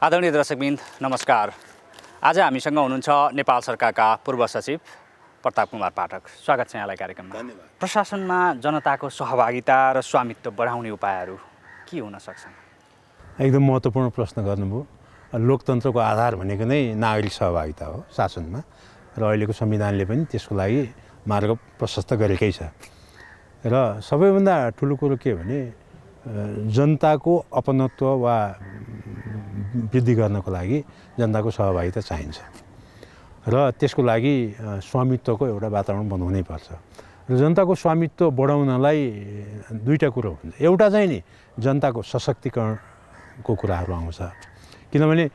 आदरणीय दर्शकबिन नमस्कार। आज हामीसँग हुनुहुन्छ नेपाल सरकारका पूर्व सचिव प्रताप कुमार पाठक। स्वागत छ यहाँलाई कार्यक्रममा। धन्यवाद। प्रशासनमा जनताको सहभागिता र स्वामित्व बढाउने उपायहरू के हुन सक्छन्? एकदम महत्त्वपूर्ण प्रश्न गर्नुभयो। लोकतन्त्रको आधार भनेको नै नागरिक सहभागिता हो शासनमा र अहिलेको संविधानले पनि त्यसको लागि मार्ग प्रशस्त गरेकै छ। र सबैभन्दा ठुलो कुरो के भने जनताको अपनत्व वा वृद्धि गर्नको लागि जनताको सहभागिता चाहिन्छ र त्यसको लागि स्वामित्वको एउटा वातावरण बनाउनै पर्छ। र जनताको स्वामित्व बढाउनलाई दुईटा कुरो हुन्छ। एउटा चाहिँ नि जनताको सशक्तिकरणको कुराहरू आउँछ, किनभने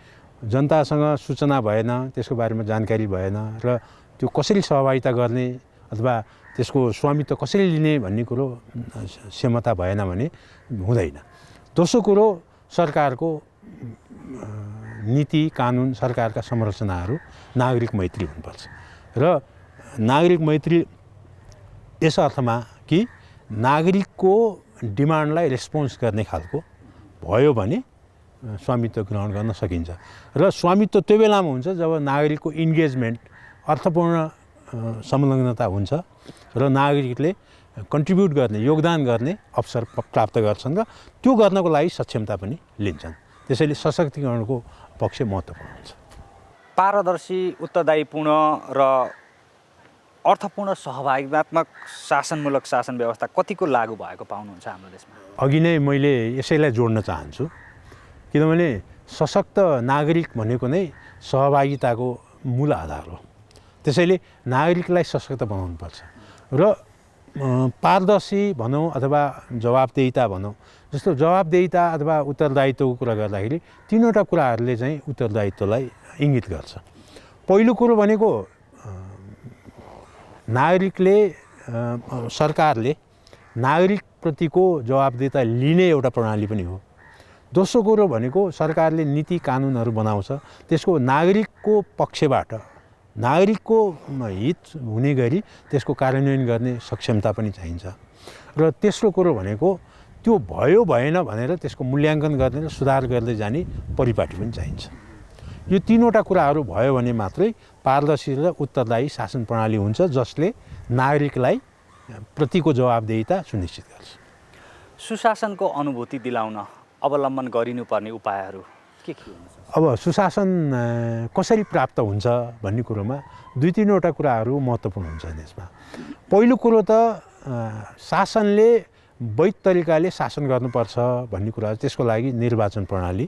जनतासँग सूचना भएन, त्यसको बारेमा जानकारी भएन र त्यो कसरी सहभागिता गर्ने अथवा त्यसको स्वामित्व कसरी लिने भन्ने कुरो क्षमता भएन भने हुँदैन। दोस्रो कुरो सरकारको नीति कानुन, सरकारका संरचनाहरू नागरिक मैत्री हुनुपर्छ र नागरिक मैत्री यस अर्थमा कि नागरिकको डिमान्डलाई रेस्पोन्स गर्ने खालको भयो भने स्वामित्व ग्रहण गर्न सकिन्छ। र स्वामित्व त्यो बेलामा हुन्छ जब नागरिकको इन्गेजमेन्ट, अर्थपूर्ण संलग्नता हुन्छ र नागरिकले कन्ट्रिब्युट गर्ने, योगदान गर्ने अवसर प्राप्त गर्छन् र त्यो गर्नको लागि सक्षमता पनि लिन्छन्। त्यसैले सशक्तिकरणको पक्ष महत्त्वपूर्ण हुन्छ। पारदर्शी, उत्तरदायीपूर्ण र अर्थपूर्ण सहभागितात्मक शासनमूलक शासन व्यवस्था कतिको लागू भएको पाउनुहुन्छ हाम्रो देशमा? अघि नै मैले यसैलाई जोड्न चाहन्छु, किनभने सशक्त नागरिक भनेको नै सहभागिताको मूल आधार हो। त्यसैले नागरिकलाई सशक्त बनाउनुपर्छ र पारदर्शी भनौँ अथवा जवाबदेहिता भनौँ, जस्तो जवाबदेहिता अथवा उत्तरदायित्वको कुरा गर्दाखेरि तीनवटा कुराहरूले चाहिँ उत्तरदायित्वलाई इङ्गित गर्छ। पहिलो कुरो भनेको नागरिकले सरकारले नागरिकप्रतिको जवाबदेहिता लिने एउटा प्रणाली पनि हो। दोस्रो कुरो भनेको सरकारले नीति कानुनहरू बनाउँछ, त्यसको नागरिकको पक्षबाट नागरिकको हित हुने गरी त्यसको कार्यान्वयन गर्ने सक्षमता पनि चाहिन्छ। र तेस्रो कुरो भनेको त्यो भयो भएन भनेर त्यसको मूल्याङ्कन गर्ने र सुधार गर्दै जाने परिपाटी पनि चाहिन्छ। यो तीनवटा कुराहरू भयो भने मात्रै पारदर्शी र उत्तरदायी शासन प्रणाली हुन्छ, जसले नागरिकलाई प्रतिको जवाबदेहिता सुनिश्चित गर्छ। सुशासनको अनुभूति दिलाउन अवलम्बन गरिनुपर्ने उपायहरू के हुन्? अब सुशासन कसरी प्राप्त हुन्छ भन्ने कुरोमा दुई तीनवटा कुराहरू महत्त्वपूर्ण हुन्छ यसमा। पहिलो कुरो त शासनले वैध तरिकाले शासन गर्नुपर्छ भन्ने कुरा, त्यसको लागि निर्वाचन प्रणाली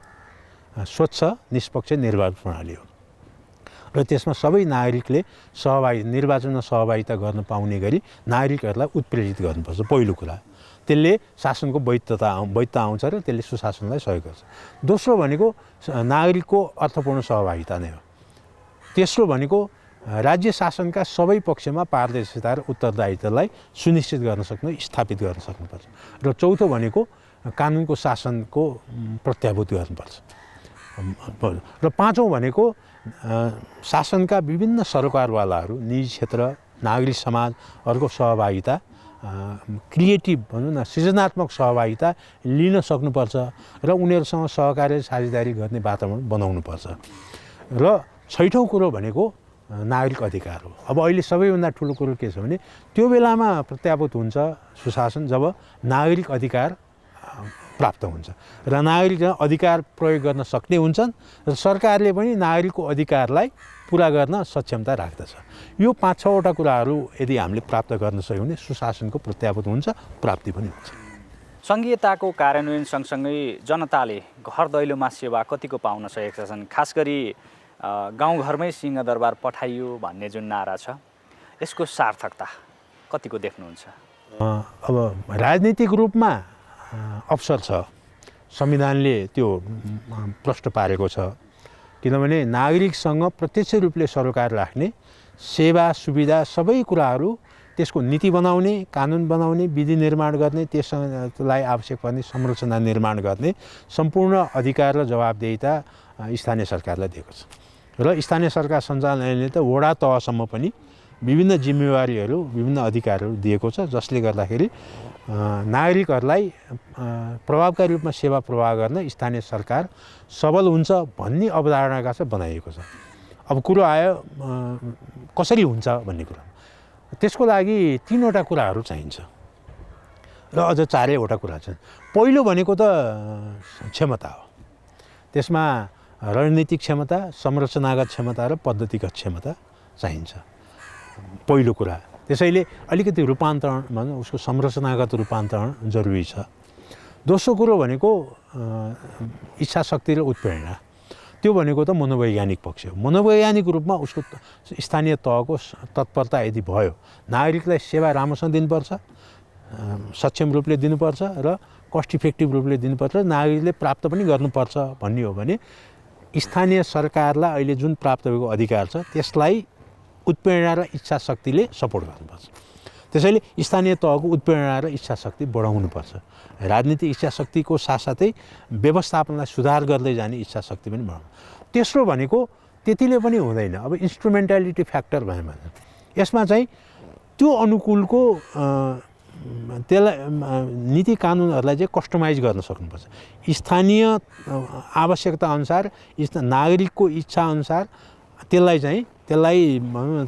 स्वच्छ निष्पक्ष निर्वाचन प्रणाली हो र त्यसमा सबै नागरिकले निर्वाचनमा सहभागिता गर्न पाउने गरी नागरिकहरूलाई उत्प्रेरित गर्नुपर्छ। पहिलो कुरा त्यसले शासनको वैधता आउँछ र त्यसले सुशासनलाई सहयोग गर्छ। दोस्रो भनेको नागरिकको अर्थपूर्ण सहभागिता नै हो। तेस्रो भनेको राज्य शासनका सबै पक्षमा पारदर्शिता र उत्तरदायित्वलाई सुनिश्चित गर्न सक्नु, स्थापित गर्न सक्नुपर्छ। र चौथो भनेको कानुनको शासनको प्रत्याभूत गर्नुपर्छ। र पाँचौँ भनेको शासनका विभिन्न सरोकारवालाहरू, निजी क्षेत्र, नागरिक समाजहरूको सहभागिता, क्रिएटिभ भनौँ न सृजनात्मक सहभागिता लिन सक्नुपर्छ र उनीहरूसँग सहकार्य साझेदारी गर्ने वातावरण बनाउनुपर्छ। र छैठौँ कुरो भनेको नागरिक अधिकार हो। अब अहिले सबैभन्दा ठुलो कुरो के छ भने त्यो बेलामा प्रत्याभूत हुन्छ सुशासन जब नागरिक अधिकार प्राप्त हुन्छ र नागरिक अधिकार प्रयोग गर्न सक्ने हुन्छन् र सरकारले पनि नागरिकको अधिकारलाई पुरा गर्न सक्षमता राख्दछ। यो 5-6वटा कुराहरू यदि हामीले प्राप्त गर्न सक्यौँ भने सुशासनको प्रत्याभूत हुन्छ, प्राप्ति पनि हुन्छ। सङ्घीयताको कार्यान्वयन सँगसँगै जनताले घर दैलोमा सेवा कतिको पाउन सकेका छन्? खास गरी गाउँघरमै सिंहदरबार पठाइयो भन्ने जुन नारा छ, यसको सार्थकता कतिको देख्नुहुन्छ? अब राजनीतिक रूपमा अवसर छ, संविधानले त्यो प्रष्ट पारेको छ, किनभने नागरिकसँग प्रत्यक्ष रूपले सरोकार राख्ने, सेवा सुविधा सबै कुराहरू त्यसको नीति बनाउने, कानुन बनाउने, विधि निर्माण गर्ने, त्यसलाई आवश्यक पर्ने संरचना निर्माण गर्ने सम्पूर्ण अधिकार र जवाबदेहिता स्थानीय सरकारलाई दिएको छ। र स्थानीय सरकार सञ्चालनले त वडा तहसम्म पनि विभिन्न जिम्मेवारीहरू विभिन्न अधिकारहरू दिएको छ, जसले गर्दाखेरि नागरिकहरूलाई प्रभावकारी रूपमा सेवा प्रवाह गर्न स्थानीय सरकार सबल हुन्छ भन्ने अवधारणाका चाहिँ बनाइएको छ। अब कुरो आयो कसरी हुन्छ भन्ने कुरा, त्यसको लागि 3वटा कुराहरू चाहिन्छ र अझ 4वटा कुरा छन्। पहिलो भनेको त क्षमता हो, त्यसमा रणनीतिक क्षमता, संरचनागत क्षमता र पद्धतिगत क्षमता चाहिन्छ, पहिलो कुरा। त्यसैले अलिकति रूपान्तरण भनौँ उसको संरचनागत रूपान्तरण जरुरी छ। दोस्रो कुरो भनेको इच्छा शक्ति र उत्प्रेरणा, त्यो भनेको त मनोवैज्ञानिक पक्ष हो। मनोवैज्ञानिक रूपमा उसको स्थानीय तहको तत्परता यदि भयो, नागरिकलाई सेवा राम्रोसँग दिनुपर्छ, सक्षम रूपले दिनुपर्छ र कस्ट इफेक्टिभ रूपले दिनुपर्छ, नागरिकले प्राप्त पनि गर्नुपर्छ भन्ने हो भने स्थानीय सरकारलाई अहिले जुन प्राप्त भएको अधिकार छ त्यसलाई उत्प्रेरणा र इच्छा शक्तिले सपोर्ट गर्नुपर्छ। त्यसैले स्थानीय तहको उत्प्रेरणा र इच्छा शक्ति बढाउनुपर्छ। राजनीतिक इच्छा शक्तिको साथसाथै व्यवस्थापनलाई सुधार गर्दै जाने इच्छा शक्ति पनि बढाउनु। तेस्रो भनेको त्यतिले पनि हुँदैन, अब इन्स्ट्रुमेन्टालिटी फ्याक्टर भयो भने यसमा चाहिँ त्यो अनुकूलको त्यसलाई नीति कानुनहरूलाई चाहिँ कस्टमाइज गर्न सक्नुपर्छ। स्थानीय आवश्यकता अनुसार नागरिकको इच्छा अनुसार त्यसलाई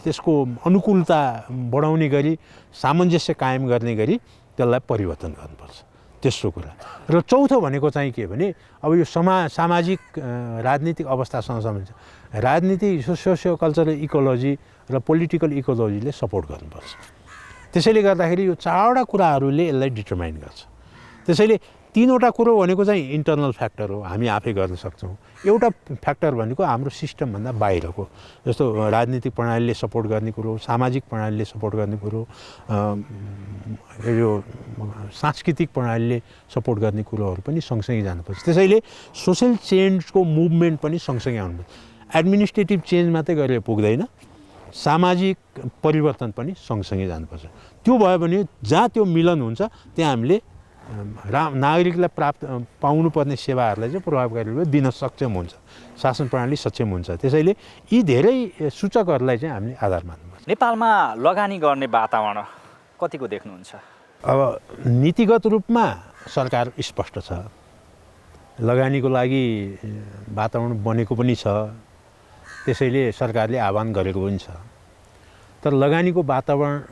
त्यसको अनुकूलता बढाउने गरी सामञ्जस्य कायम गर्ने गरी त्यसलाई परिवर्तन गर्नुपर्छ, तेस्रो कुरा। र चौथो भनेको चाहिँ के भने अब यो सामाजिक राजनीतिक अवस्थासँग सम्बन्धित राजनीतिक सोसियो कल्चरल इकोलोजी र पोलिटिकल इकोलोजीले सपोर्ट गर्नुपर्छ। त्यसैले गर्दाखेरि यो 4वटा कुराहरूले यसलाई डिटरमाइन गर्छ। त्यसैले 3वटा कुरो भनेको चाहिँ इन्टरनल फ्याक्टर हो, हामी आफै गर्न सक्छौँ। एउटा फ्याक्टर भनेको हाम्रो सिस्टमभन्दा बाहिरको, जस्तो राजनीतिक प्रणालीले सपोर्ट गर्ने कुरो, सामाजिक प्रणालीले सपोर्ट गर्ने कुरो, यो सांस्कृतिक प्रणालीले सपोर्ट गर्ने कुरोहरू पनि सँगसँगै जानुपर्छ। त्यसैले सोसल चेन्जको मुभमेन्ट पनि सँगसँगै आउनुपर्छ। एडमिनिस्ट्रेटिभ चेन्ज मात्रै गरेर पुग्दैन, सामाजिक परिवर्तन पनि सँगसँगै जानुपर्छ। त्यो भयो भने जहाँ त्यो मिलन हुन्छ त्यहाँ हामीले नागरिकलाई पाउनुपर्ने सेवाहरूलाई चाहिँ प्रभावकारी रूपले दिन सक्षम हुन्छ, शासन प्रणाली सक्षम हुन्छ। त्यसैले यी धेरै सूचकहरूलाई चाहिँ हामीले आधार मान्नुपर्छ। नेपालमा लगानी गर्ने वातावरण कतिको देख्नुहुन्छ? अब नीतिगत रूपमा सरकार स्पष्ट छ, लगानीको लागि वातावरण बनेको पनि छ, त्यसैले सरकारले आह्वान गरेको पनि छ। तर लगानीको वातावरण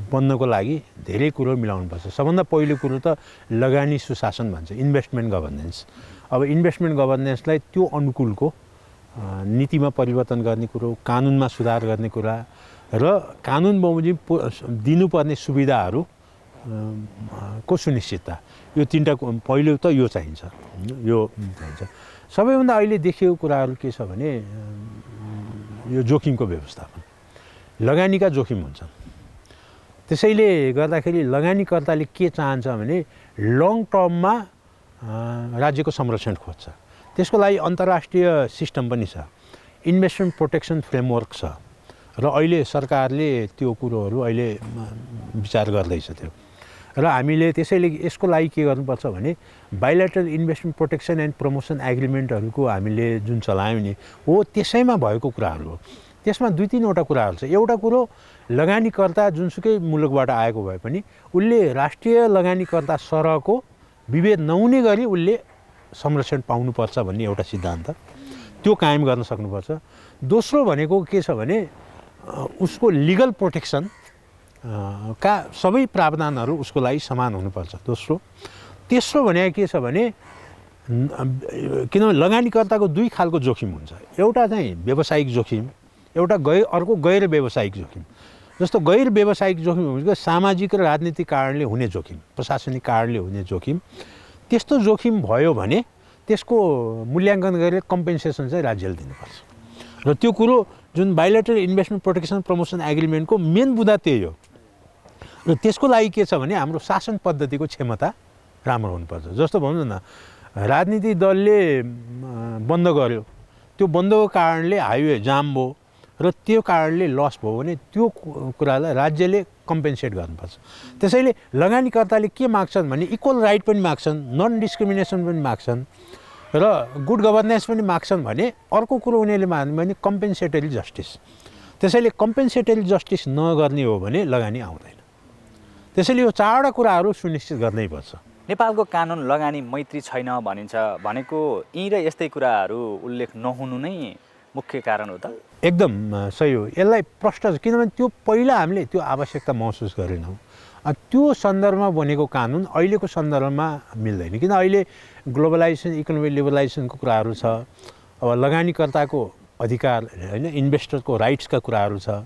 बन्नको लागि धेरै कुरो मिलाउनुपर्छ। सबभन्दा पहिलो कुरो त लगानी सुशासन भन्छ, इन्भेस्टमेन्ट गभर्नेन्स। अब इन्भेस्टमेन्ट गभर्नेन्सलाई त्यो अनुकूलको नीतिमा परिवर्तन गर्ने कुरो, कानुनमा सुधार गर्ने कुरा र कानुन बमोजिम दिनुपर्ने सुविधाहरू को सुनिश्चितता, यो 3टा पहिलो त यो चाहिन्छ, यो चाहिन्छ। सबैभन्दा अहिले देखिएको कुराहरू के छ भने यो जोखिमको व्यवस्थापन, लगानीका जोखिम हुन्छन्। त्यसैले गर्दाखेरि लगानीकर्ताले के चाहन्छ भने लङ टर्ममा राज्यको संरक्षण खोज्छ। त्यसको लागि अन्तर्राष्ट्रिय सिस्टम पनि छ, इन्भेस्टमेन्ट प्रोटेक्सन फ्रेमवर्क छ र अहिले सरकारले त्यो कुरोहरू अहिले विचार गर्दैछ त्यो। र हामीले त्यसैले यसको लागि के गर्नुपर्छ भने bilateral investment protection and promotion एग्रिमेन्टहरूको हामीले जुन चलायौँ नि हो त्यसैमा भएको कुराहरू हो। त्यसमा 2-3वटा कुराहरू छ। एउटा कुरो लगानीकर्ता जुनसुकै मुलुकबाट आएको भए पनि उसले राष्ट्रिय लगानीकर्ता सरहको विभेद नहुने गरी उसले संरक्षण पाउनुपर्छ भन्ने एउटा सिद्धान्त, त्यो कायम गर्न सक्नुपर्छ। दोस्रो भनेको के छ भने उसको लिगल प्रोटेक्सन का सबै प्रावधानहरू उसको लागि समान हुनुपर्छ, दोस्रो। तेस्रो भने के छ भने किनभने लगानीकर्ताको 2 खालको जोखिम हुन्छ, एउटा चाहिँ व्यावसायिक जोखिम, एउटा अर्को गैर व्यावसायिक जोखिम। जस्तो गैर व्यावसायिक जोखिम भनेको सामाजिक र राजनीतिक कारणले हुने जोखिम, प्रशासनिक कारणले हुने जोखिम। त्यस्तो जोखिम भयो भने त्यसको मूल्याङ्कन गरेर कम्पेन्सेसन चाहिँ राज्यले दिनुपर्छ। र त्यो कुरो जुन बाइलेटरल इन्भेस्टमेन्ट प्रोटेक्सन प्रमोसन एग्रिमेन्टको मेन बुँदा त्यही हो। र त्यसको लागि के छ भने हाम्रो शासन पद्धतिको क्षमता राम्रो हुनुपर्छ। जस्तो भनौँ न, राजनीतिक दलले बन्द गर्यो, त्यो बन्दको कारणले हाइवे जाम भयो र त्यो कारणले लस भयो भने त्यो कुरालाई राज्यले कम्पेन्सेट गर्नुपर्छ। त्यसैले लगानीकर्ताले के माग्छन् भने इक्वल राइट पनि माग्छन्, नन डिस्क्रिमिनेसन पनि माग्छन् र गुड गभर्नेन्स पनि माग्छन् भने अर्को कुरो उनीहरूले माग्ने भने कम्पेन्सेटरी जस्टिस। त्यसैले कम्पेन्सेटरी जस्टिस नगर्ने हो भने लगानी आउँदैन। त्यसैले यो चारवटा कुराहरू सुनिश्चित गर्नैपर्छ। नेपालको कानुन लगानी मैत्री छैन भनिन्छ भनेको यी र यस्तै कुराहरू उल्लेख नहुनु नै मुख्य कारण हो त? एकदम सही हो। यसलाई प्रष्ट छ, किनभने त्यो पहिला हामीले त्यो आवश्यकता महसुस गरेनौँ। त्यो सन्दर्भमा बनेको कानुन अहिलेको सन्दर्भमा मिल्दैन, किन अहिले ग्लोबलाइजेसन, इकोनोमिक लिबरलाइजेसनको कुराहरू छ। अब लगानीकर्ताको अधिकार होइन, इन्भेस्टरको राइट्सका कुराहरू छ,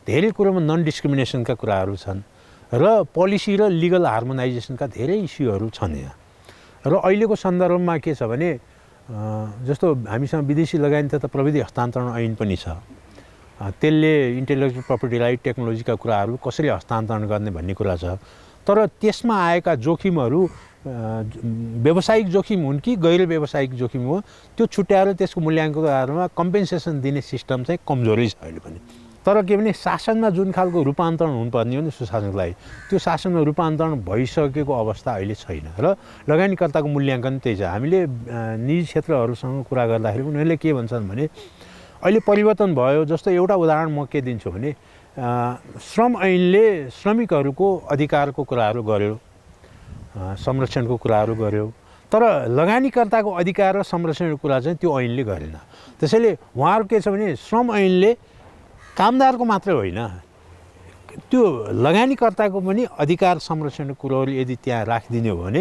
धेरै कुरोमा नन डिस्क्रिमिनेसनका कुराहरू छन् र पोलिसी र लिगल हार्मोनाइजेसनका धेरै इस्युहरू छन् यहाँ। र अहिलेको सन्दर्भमा के छ भने जस्तो हामीसँग विदेशी लगानी तथा प्रविधि हस्तान्तरण ऐन पनि छ, त्यसले इन्टेलेक्चुअल प्रपर्टी राइट, टेक्नोलोजीका कुराहरू कसरी हस्तान्तरण गर्ने भन्ने कुरा छ। तर त्यसमा आएका जोखिमहरू व्यावसायिक जोखिम हुन् कि गैर व्यावसायिक जोखिम हो, त्यो छुट्याएर त्यसको मूल्याङ्कनको आधारमा कम्पेन्सेसन दिने सिस्टम चाहिँ कमजोरै छ अहिले पनि। तर के भने शासनमा जुन खालको रूपान्तरण हुनुपर्ने हो नि सुशासनको लागि, त्यो शासनमा रूपान्तरण भइसकेको अवस्था अहिले छैन। र लगानीकर्ताको मूल्याङ्कन त्यही छ। हामीले निजी क्षेत्रहरूसँग कुरा गर्दाखेरि उनीहरूले के भन्छन् भने अहिले परिवर्तन भयो। जस्तो एउटा उदाहरण म के दिन्छु भने श्रम ऐनले श्रमिकहरूको अधिकारको कुराहरू गर्यो, संरक्षणको कुराहरू गर्यो, तर लगानीकर्ताको अधिकार र संरक्षणको कुरा चाहिँ त्यो ऐनले गरेन। त्यसैले उहाँहरू के छ भने श्रम ऐनले कामदारको मात्रै होइन, त्यो लगानीकर्ताको पनि अधिकार संरक्षणको कुरोहरू यदि त्यहाँ राखिदिने हो भने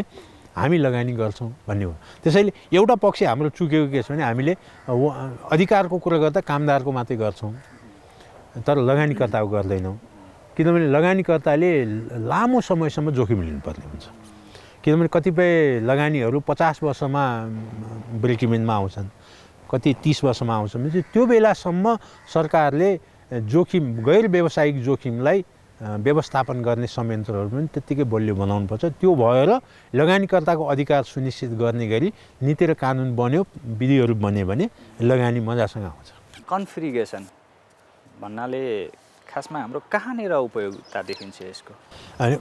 हामी लगानी गर्छौँ भन्ने हो। त्यसैले एउटा पक्ष हाम्रो चुकेको के छ भने हामीले अधिकारको कुरा गर्दा कामदारको मात्रै गर्छौँ, तर लगानीकर्ताको गर्दैनौँ। किनभने लगानीकर्ताले लामो समयसम्म जोखिम लिनुपर्ने हुन्छ। किनभने कतिपय लगानीहरू 50 वर्षमा ब्रेक इभनमा आउँछन्, कति 30 वर्षमा आउँछन् भने त्यो बेलासम्म सरकारले जोखिम, गैर व्यावसायिक जोखिमलाई व्यवस्थापन गर्ने संयन्त्रहरू पनि त्यत्तिकै बलियो बनाउनुपर्छ। त्यो भएर लगानीकर्ताको अधिकार सुनिश्चित गर्ने गरी नीति र कानुन बन्यो, विधिहरू बन्यो भने लगानी मजासँग आउँछ। कन्फिगरेसन भन्नाले खासमा हाम्रो कहाँनिर उपयोगिता देखिन्छ यसको?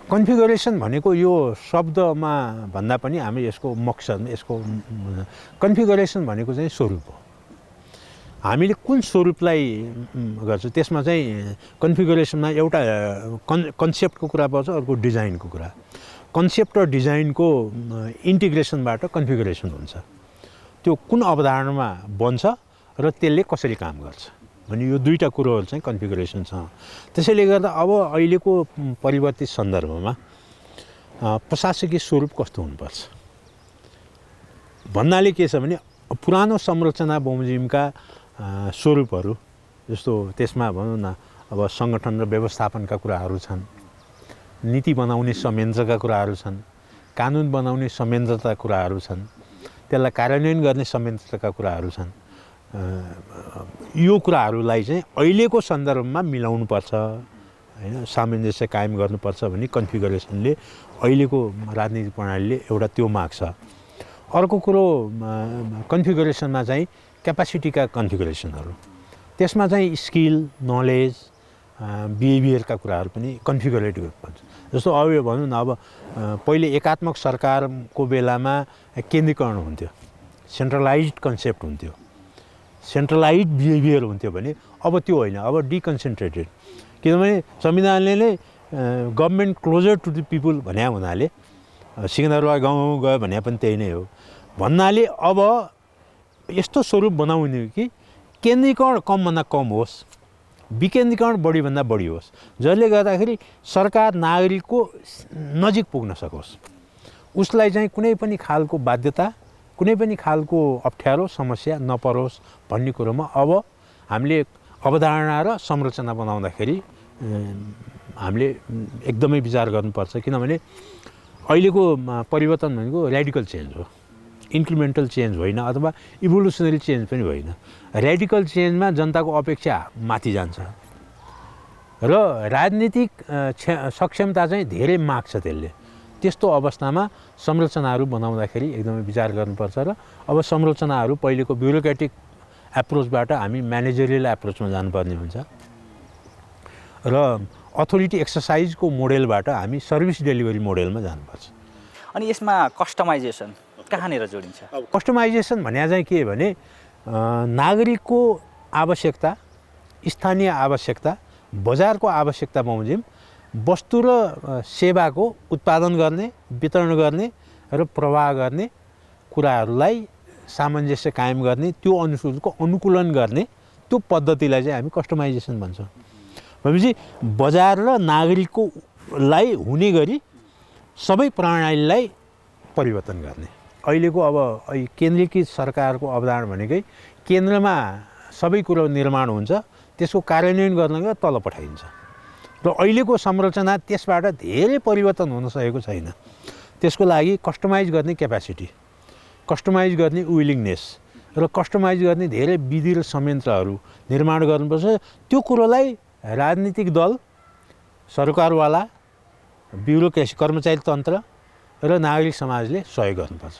कन्फिगरेसन भनेको यो शब्दमा भन्दा पनि हामी यसको मकसद, यसको कन्फिगरेसन भनेको चाहिँ स्वरूप हो। हामीले कुन स्वरूपलाई गर्छौँ त्यसमा चाहिँ कन्फिगरेसनमा एउटा कन्सेप्टको कुरा पर्छ, अर्को डिजाइनको कुरा। कन्सेप्ट र डिजाइनको इन्टिग्रेसनबाट कन्फिगरेसन हुन्छ। त्यो कुन अवधारणामा बन्छ र त्यसले कसरी काम गर्छ भने यो दुईटा कुरोहरू चाहिँ कन्फिगरेसन छ। त्यसैले गर्दा अब अहिलेको परिवर्तित सन्दर्भमा प्रशासकीय स्वरूप कस्तो हुनुपर्छ भन्नाले के छ भने पुरानो संरचना बमोजिमका स्वरूपहरू जस्तो त्यसमा भनौँ न अब सङ्गठन र व्यवस्थापनका कुराहरू छन्, नीति बनाउने संयन्त्रका कुराहरू छन्, कानुन बनाउने संयन्त्रका कुराहरू छन्, त्यसलाई कार्यान्वयन गर्ने संयन्त्रका कुराहरू छन्। यो कुराहरूलाई चाहिँ अहिलेको सन्दर्भमा मिलाउनुपर्छ होइन, सामञ्जस्य कायम गर्नुपर्छ भन्ने कन्फिगरेसनले अहिलेको राजनीतिक प्रणालीले एउटा त्यो माग्छ। अर्को कुरो कन्फिगरेसनमा चाहिँ क्यापासिटीका कन्फिगरेसनहरू, त्यसमा चाहिँ स्किल, नलेज, बिहेभियरका कुराहरू पनि कन्फिगरेट गर्नुपर्छ। जस्तो अब यो भनौँ न, अब पहिले एकात्मक सरकारको बेलामा केन्द्रीकरण हुन्थ्यो, सेन्ट्रलाइज्ड कन्सेप्ट हुन्थ्यो, सेन्ट्रलाइज्ड बिहेभियर हुन्थ्यो भने अब त्यो होइन, अब डिकन्सेन्ट्रेटेड। किनभने संविधानले नै government closer to the people भने हुनाले सिकन्दरबार गाउँ गयो भने पनि त्यही नै हो भन्नाले अब यस्तो स्वरूप बनाउने कि केन्द्रीकरण कमभन्दा कम होस्, विकेन्द्रीकरण बढीभन्दा बढी होस्, जसले गर्दाखेरि सरकार नागरिकको नजिक पुग्न सकोस्, उसलाई चाहिँ कुनै पनि खालको बाध्यता, कुनै पनि खालको अप्ठ्यारो समस्या नपरोस् भन्ने कुरोमा अब हामीले अवधारणा र संरचना बनाउँदाखेरि हामीले एकदमै विचार गर्नुपर्छ। किनभने अहिलेको परिवर्तन भनेको ऱ्याडिकल चेन्ज हो, इन्क्रिमेन्टल चेन्ज होइन अथवा इभोल्युसनरी चेन्ज पनि होइन। ऱ्याडिकल चेन्जमा जनताको अपेक्षा माथि जान्छ र राजनीतिक सक्षमता चाहिँ धेरै माग्छ त्यसले। त्यस्तो अवस्थामा संरचनाहरू बनाउँदाखेरि एकदमै विचार गर्नुपर्छ र अब संरचनाहरू पहिलेको ब्युरोक्रेटिक एप्रोचबाट हामी म्यानेजरियल एप्रोचमा जानुपर्ने हुन्छ र अथोरिटी एक्सर्साइजको मोडेलबाट हामी सर्भिस डेलिभरी मोडेलमा जानुपर्छ। अनि यसमा कस्टमाइजेसन कहाँनिर जोडिन्छ? कस्टमाइजेसन भने चाहिँ के भने नागरिकको आवश्यकता, स्थानीय आवश्यकता, बजारको आवश्यकता बमोजिम वस्तु र सेवाको उत्पादन गर्ने, वितरण गर्ने र प्रवाह गर्ने कुराहरूलाई सामञ्जस्य कायम गर्ने, त्यो अनुकूलन गर्ने त्यो पद्धतिलाई चाहिँ हामी कस्टमाइजेसन भन्छौँ। भनेपछि बजार र नागरिकलाई हुने गरी सबै प्रणालीलाई परिवर्तन गर्ने। अहिलेको अब केन्द्रीकृत सरकारको अवधारणा भनेकै केन्द्रमा सबै कुरो निर्माण हुन्छ, त्यसको कार्यान्वयन गर्नका तल पठाइन्छ र अहिलेको संरचना त्यसबाट धेरै परिवर्तन हुन सकेको छैन। त्यसको लागि कस्टमाइज गर्ने क्यापासिटी, कस्टमाइज गर्ने विलिङनेस र कस्टमाइज गर्ने धेरै विधि र संयन्त्रहरू निर्माण गर्नुपर्छ। त्यो कुरोलाई राजनीतिक दल, सरकारवाला, ब्युरोक्रेसी, कर्मचारी तन्त्र र नागरिक समाजले सहयोग गर्नुपर्छ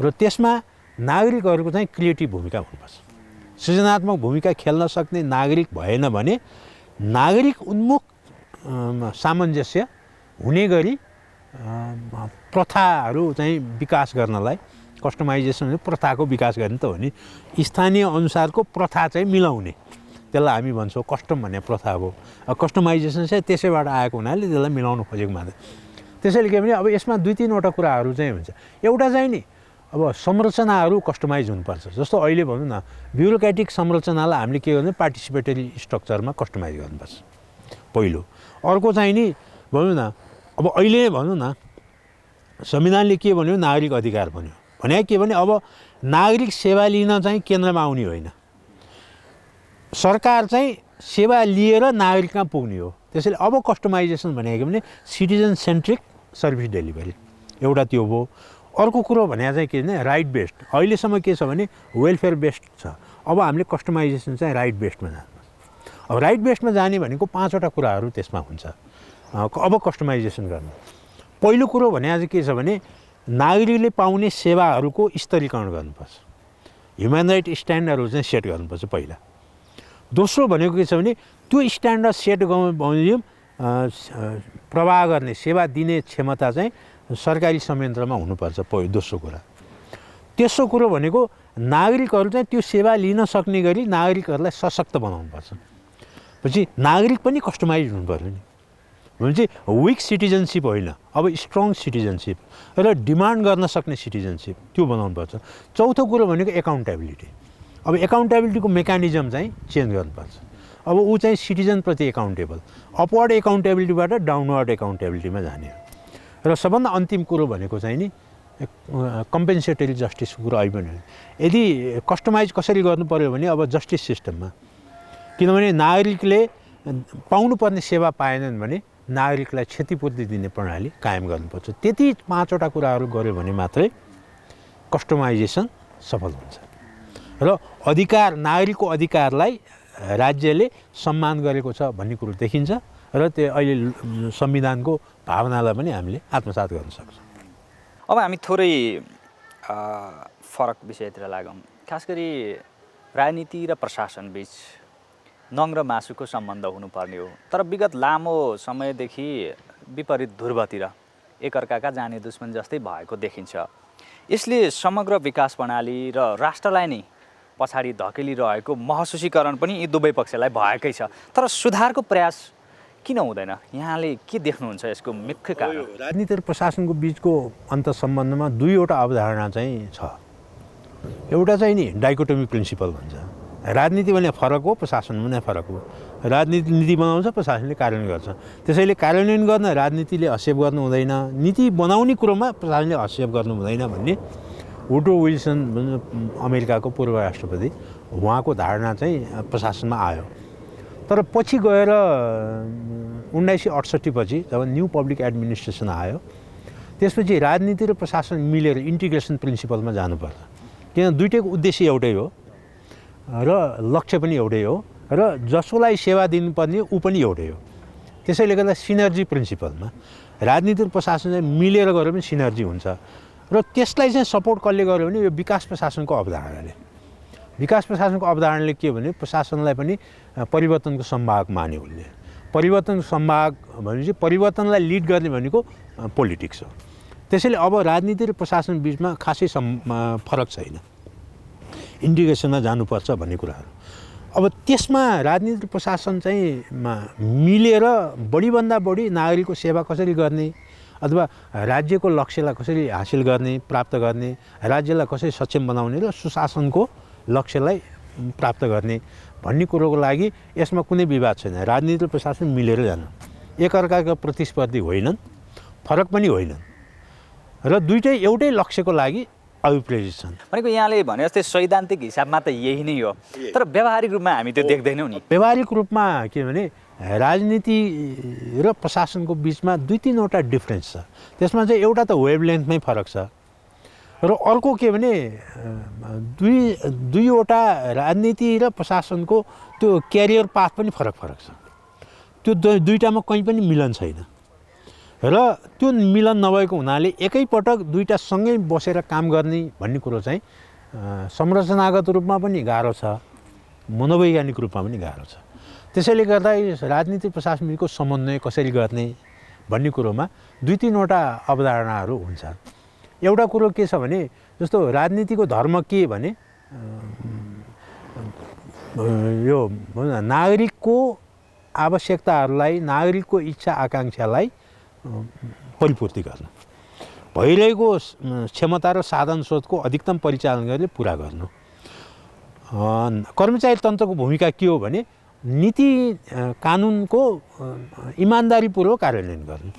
र त्यसमा नागरिकहरूको चाहिँ क्रिएटिभ भूमिका हुनुपर्छ। सृजनात्मक भूमिका खेल्न सक्ने नागरिक भएन भने नागरिक उन्मुख सामञ्जस्य हुने गरी प्रथाहरू चाहिँ विकास गर्नलाई कस्टमाइजेसन प्रथाको विकास गर्ने त हो नि। स्थानीय अनुसारको प्रथा चाहिँ मिलाउने, त्यसलाई हामी भन्छौँ कस्टम भन्ने प्रथा हो। कस्टमाइजेसन चाहिँ त्यसैबाट आएको हुनाले त्यसलाई मिलाउन खोजेको मात्र। त्यसैले के भने अब यसमा 2-3वटा कुराहरू चाहिँ हुन्छ। एउटा चाहिँ नि अब संरचनाहरू कस्टमाइज हुनुपर्छ। जस्तो अहिले भनौँ न ब्युरोक्रेटिक संरचनालाई हामीले के गर्ने, पार्टिसिपेटरी स्ट्रक्चरमा कस्टमाइज गर्नुपर्छ पहिलो। अर्को चाहिँ नि भनौँ न अब अहिले भनौँ न संविधानले के भन्यो, नागरिक अधिकार भन्यो। भने के भने अब नागरिक सेवा लिन चाहिँ केन्द्रमा आउने होइन, सरकार चाहिँ सेवा लिएर नागरिकमा पुग्ने हो। त्यसैले अब कस्टमाइजेसन भनेको भने सिटिजन सेन्ट्रिक सर्भिस डेलिभरी, एउटा त्यो हो। अर्को कुरो भने चाहिँ के भने राइट बेस्ड। अहिलेसम्म के छ भने वेलफेयर बेस्ड छ, अब हामीले कस्टमाइजेसन चाहिँ राइट बेस्डमा जानुपर्छ। अब राइट बेस्डमा जाने भनेको 5वटा कुराहरू त्यसमा हुन्छ अब कस्टमाइजेसन गर्नु। पहिलो कुरो भने चाहिँ के छ भने नागरिकले पाउने सेवाहरूको स्तरीकरण गर्नुपर्छ, ह्युमन राइट स्ट्यान्डर्डहरू चाहिँ सेट गर्नुपर्छ पहिला। दोस्रो भनेको के छ भने त्यो स्ट्यान्डर्ड सेट बमोजिम प्रवाह गर्ने, सेवा दिने क्षमता चाहिँ सरकारी संयन्त्रमा हुनुपर्छ दोस्रो कुरा। तेस्रो कुरो भनेको नागरिकहरू चाहिँ त्यो सेवा लिन सक्ने गरी नागरिकहरूलाई सशक्त बनाउनुपर्छ। पछि नागरिक पनि कस्टमाइज हुनु पर्यो नि। भनेपछि विक सिटिजनसिप होइन, अब स्ट्रङ सिटिजनसिप र डिमान्ड गर्न सक्ने सिटिजनसिप त्यो बनाउनुपर्छ। चौथो कुरो भनेको एकाउन्टेबिलिटी। अब एकाउन्टेबिलिटीको मेकानिजम चाहिँ चेन्ज गर्नुपर्छ। अब ऊ चाहिँ सिटिजनप्रति एकाउन्टेबल, अपवर्ड एकाउन्टेबिलिटीबाट डाउनवर्ड एकाउन्टेबिलिटीमा जाने हो। र सबभन्दा अन्तिम कुरो भनेको चाहिँ नि कम्पेन्सेटरी जस्टिसको कुरो अहिले पनि। यदि कस्टमाइज कसरी गर्नु पर्यो भने अब जस्टिस सिस्टममा, किनभने नागरिकले पाउनुपर्ने सेवा पाएनन् भने नागरिकलाई क्षतिपूर्ति दिने प्रणाली कायम गर्नुपर्छ। त्यति 5वटा कुराहरू गऱ्यो भने मात्रै कस्टमाइजेसन सफल हुन्छ र अधिकार, नागरिकको अधिकारलाई राज्यले सम्मान गरेको छ भन्ने कुरो देखिन्छ र त्यो अहिले संविधानको भावनालाई पनि हामीले आत्मसात गर्न सक्छौँ। अब हामी थोरै फरक विषयतिर लागौँ। खास गरी राजनीति र प्रशासन बीच नङ र मासुको सम्बन्ध हुनुपर्ने हो, तर विगत लामो समयदेखि विपरीत ध्रुवतिर एकअर्काका जाने दुश्मन जस्तै भएको देखिन्छ। यसले समग्र विकास प्रणाली र राष्ट्रलाई नै पछाडि धकेलिरहेको महसुसीकरण पनि यी दुवै पक्षलाई भएकै छ। तर सुधारको प्रयास किन हुँदैन? यहाँले के देख्नुहुन्छ यसको मुख्य कारण? राजनीति र प्रशासनको बिचको अन्तर्सम्बन्धमा 2वटा अवधारणा चाहिँ छ। एउटा चाहिँ नि डाइकोटोमी प्रिन्सिपल भन्छ। राजनीति भने फरक हो, प्रशासन भने फरक हो। राजनीति नीति बनाउँछ, प्रशासनले कार्यान्वयन गर्छ। त्यसैले कार्यान्वयन गर्न राजनीतिले हस्तक्षेप गर्नु हुँदैन, नीति बनाउने कुरोमा प्रशासनले हस्तक्षेप गर्नु हुँदैन भन्ने वुड्रो विल्सन अमेरिकाको पूर्व राष्ट्रपति, उहाँको धारणा चाहिँ प्रशासनमा आयो। तर पछि गएर 1968 पछि जब न्यू पब्लिक एडमिनिस्ट्रेसन आयो, त्यसपछि राजनीति र प्रशासन मिलेर इन्टिग्रेसन प्रिन्सिपलमा जानुपर्छ। किन दुईटैको उद्देश्य एउटै हो र लक्ष्य पनि एउटै हो र जसोलाई सेवा दिनुपर्ने ऊ पनि एउटै हो। त्यसैले गर्दा सिनर्जी प्रिन्सिपलमा राजनीति र प्रशासन चाहिँ मिलेर गऱ्यो भने सिनर्जी हुन्छ र त्यसलाई चाहिँ सपोर्ट कसले गर्यो भने यो विकास प्रशासनको अवधारणाले। विकास प्रशासनको अवधारणाले के भने प्रशासनलाई पनि परिवर्तनको सम्भाग मान्यो उसले। परिवर्तनको सम्भाग भनेपछि परिवर्तनलाई लिड गर्ने भनेको पोलिटिक्स हो। त्यसैले अब राजनीति र प्रशासन बिचमा खासै फरक छैन, इन्टिग्रेसनमा जानुपर्छ भन्ने कुराहरू। अब त्यसमा राजनीतिक प्रशासन चाहिँ मिलेर बढीभन्दा बढी नागरिकको सेवा कसरी गर्ने अथवा राज्यको लक्ष्यलाई कसरी हासिल गर्ने प्राप्त गर्ने राज्यलाई कसरी सक्षम बनाउने र सुशासनको लक्ष्यलाई प्राप्त गर्ने भन्ने कुरोको लागि यसमा कुनै विवाद छैन। राजनीतिक प्रशासन मिलेर जानु, एकअर्काका प्रतिस्पर्धी होइनन्, फरक पनि होइनन् र दुईटै एउटै लक्ष्यको लागि अभिप्रेरित छन्। भनेको यहाँले भने जस्तै सैद्धान्तिक हिसाबमा त यही नै हो, तर व्यावहारिक रूपमा हामी त्यो देख्दैनौँ नि। व्यावहारिक रूपमा के भने राजनीति र प्रशासनको बिचमा दुई तीनवटा डिफ्रेन्स छ। त्यसमा चाहिँ एउटा त वेभलेन्थमै फरक छ र अर्को के भने दुईवटा राजनीति र प्रशासनको त्यो क्यारियर पाथ पनि फरक छ। त्यो दुईटामा कहीँ पनि मिलन छैन र त्यो मिलन नभएको हुनाले एकैपटक दुईटा सँगै बसेर काम गर्ने भन्ने कुरो चाहिँ संरचनागत रूपमा पनि गाह्रो छ, मनोवैज्ञानिक रूपमा पनि गाह्रो छ। त्यसैले गर्दा राजनीतिक प्रशासनको समन्वय कसरी गर्ने भन्ने कुरोमा दुई तीनवटा अवधारणाहरू हुन्छ। एउटा कुरो के छ भने जस्तो राजनीतिको धर्म के भने यो नागरिकको आवश्यकताहरूलाई, नागरिकको इच्छा आकाङ्क्षालाई परिपूर्ति गर्न, भइरहेको क्षमता र साधन स्रोतको अधिकतम परिचालन गरेर पुरा गर्नु। कर्मचारी तन्त्रको भूमिका के हो भने नीति कानुनको इमान्दारीपूर्वक कार्यान्वयन गर्नु,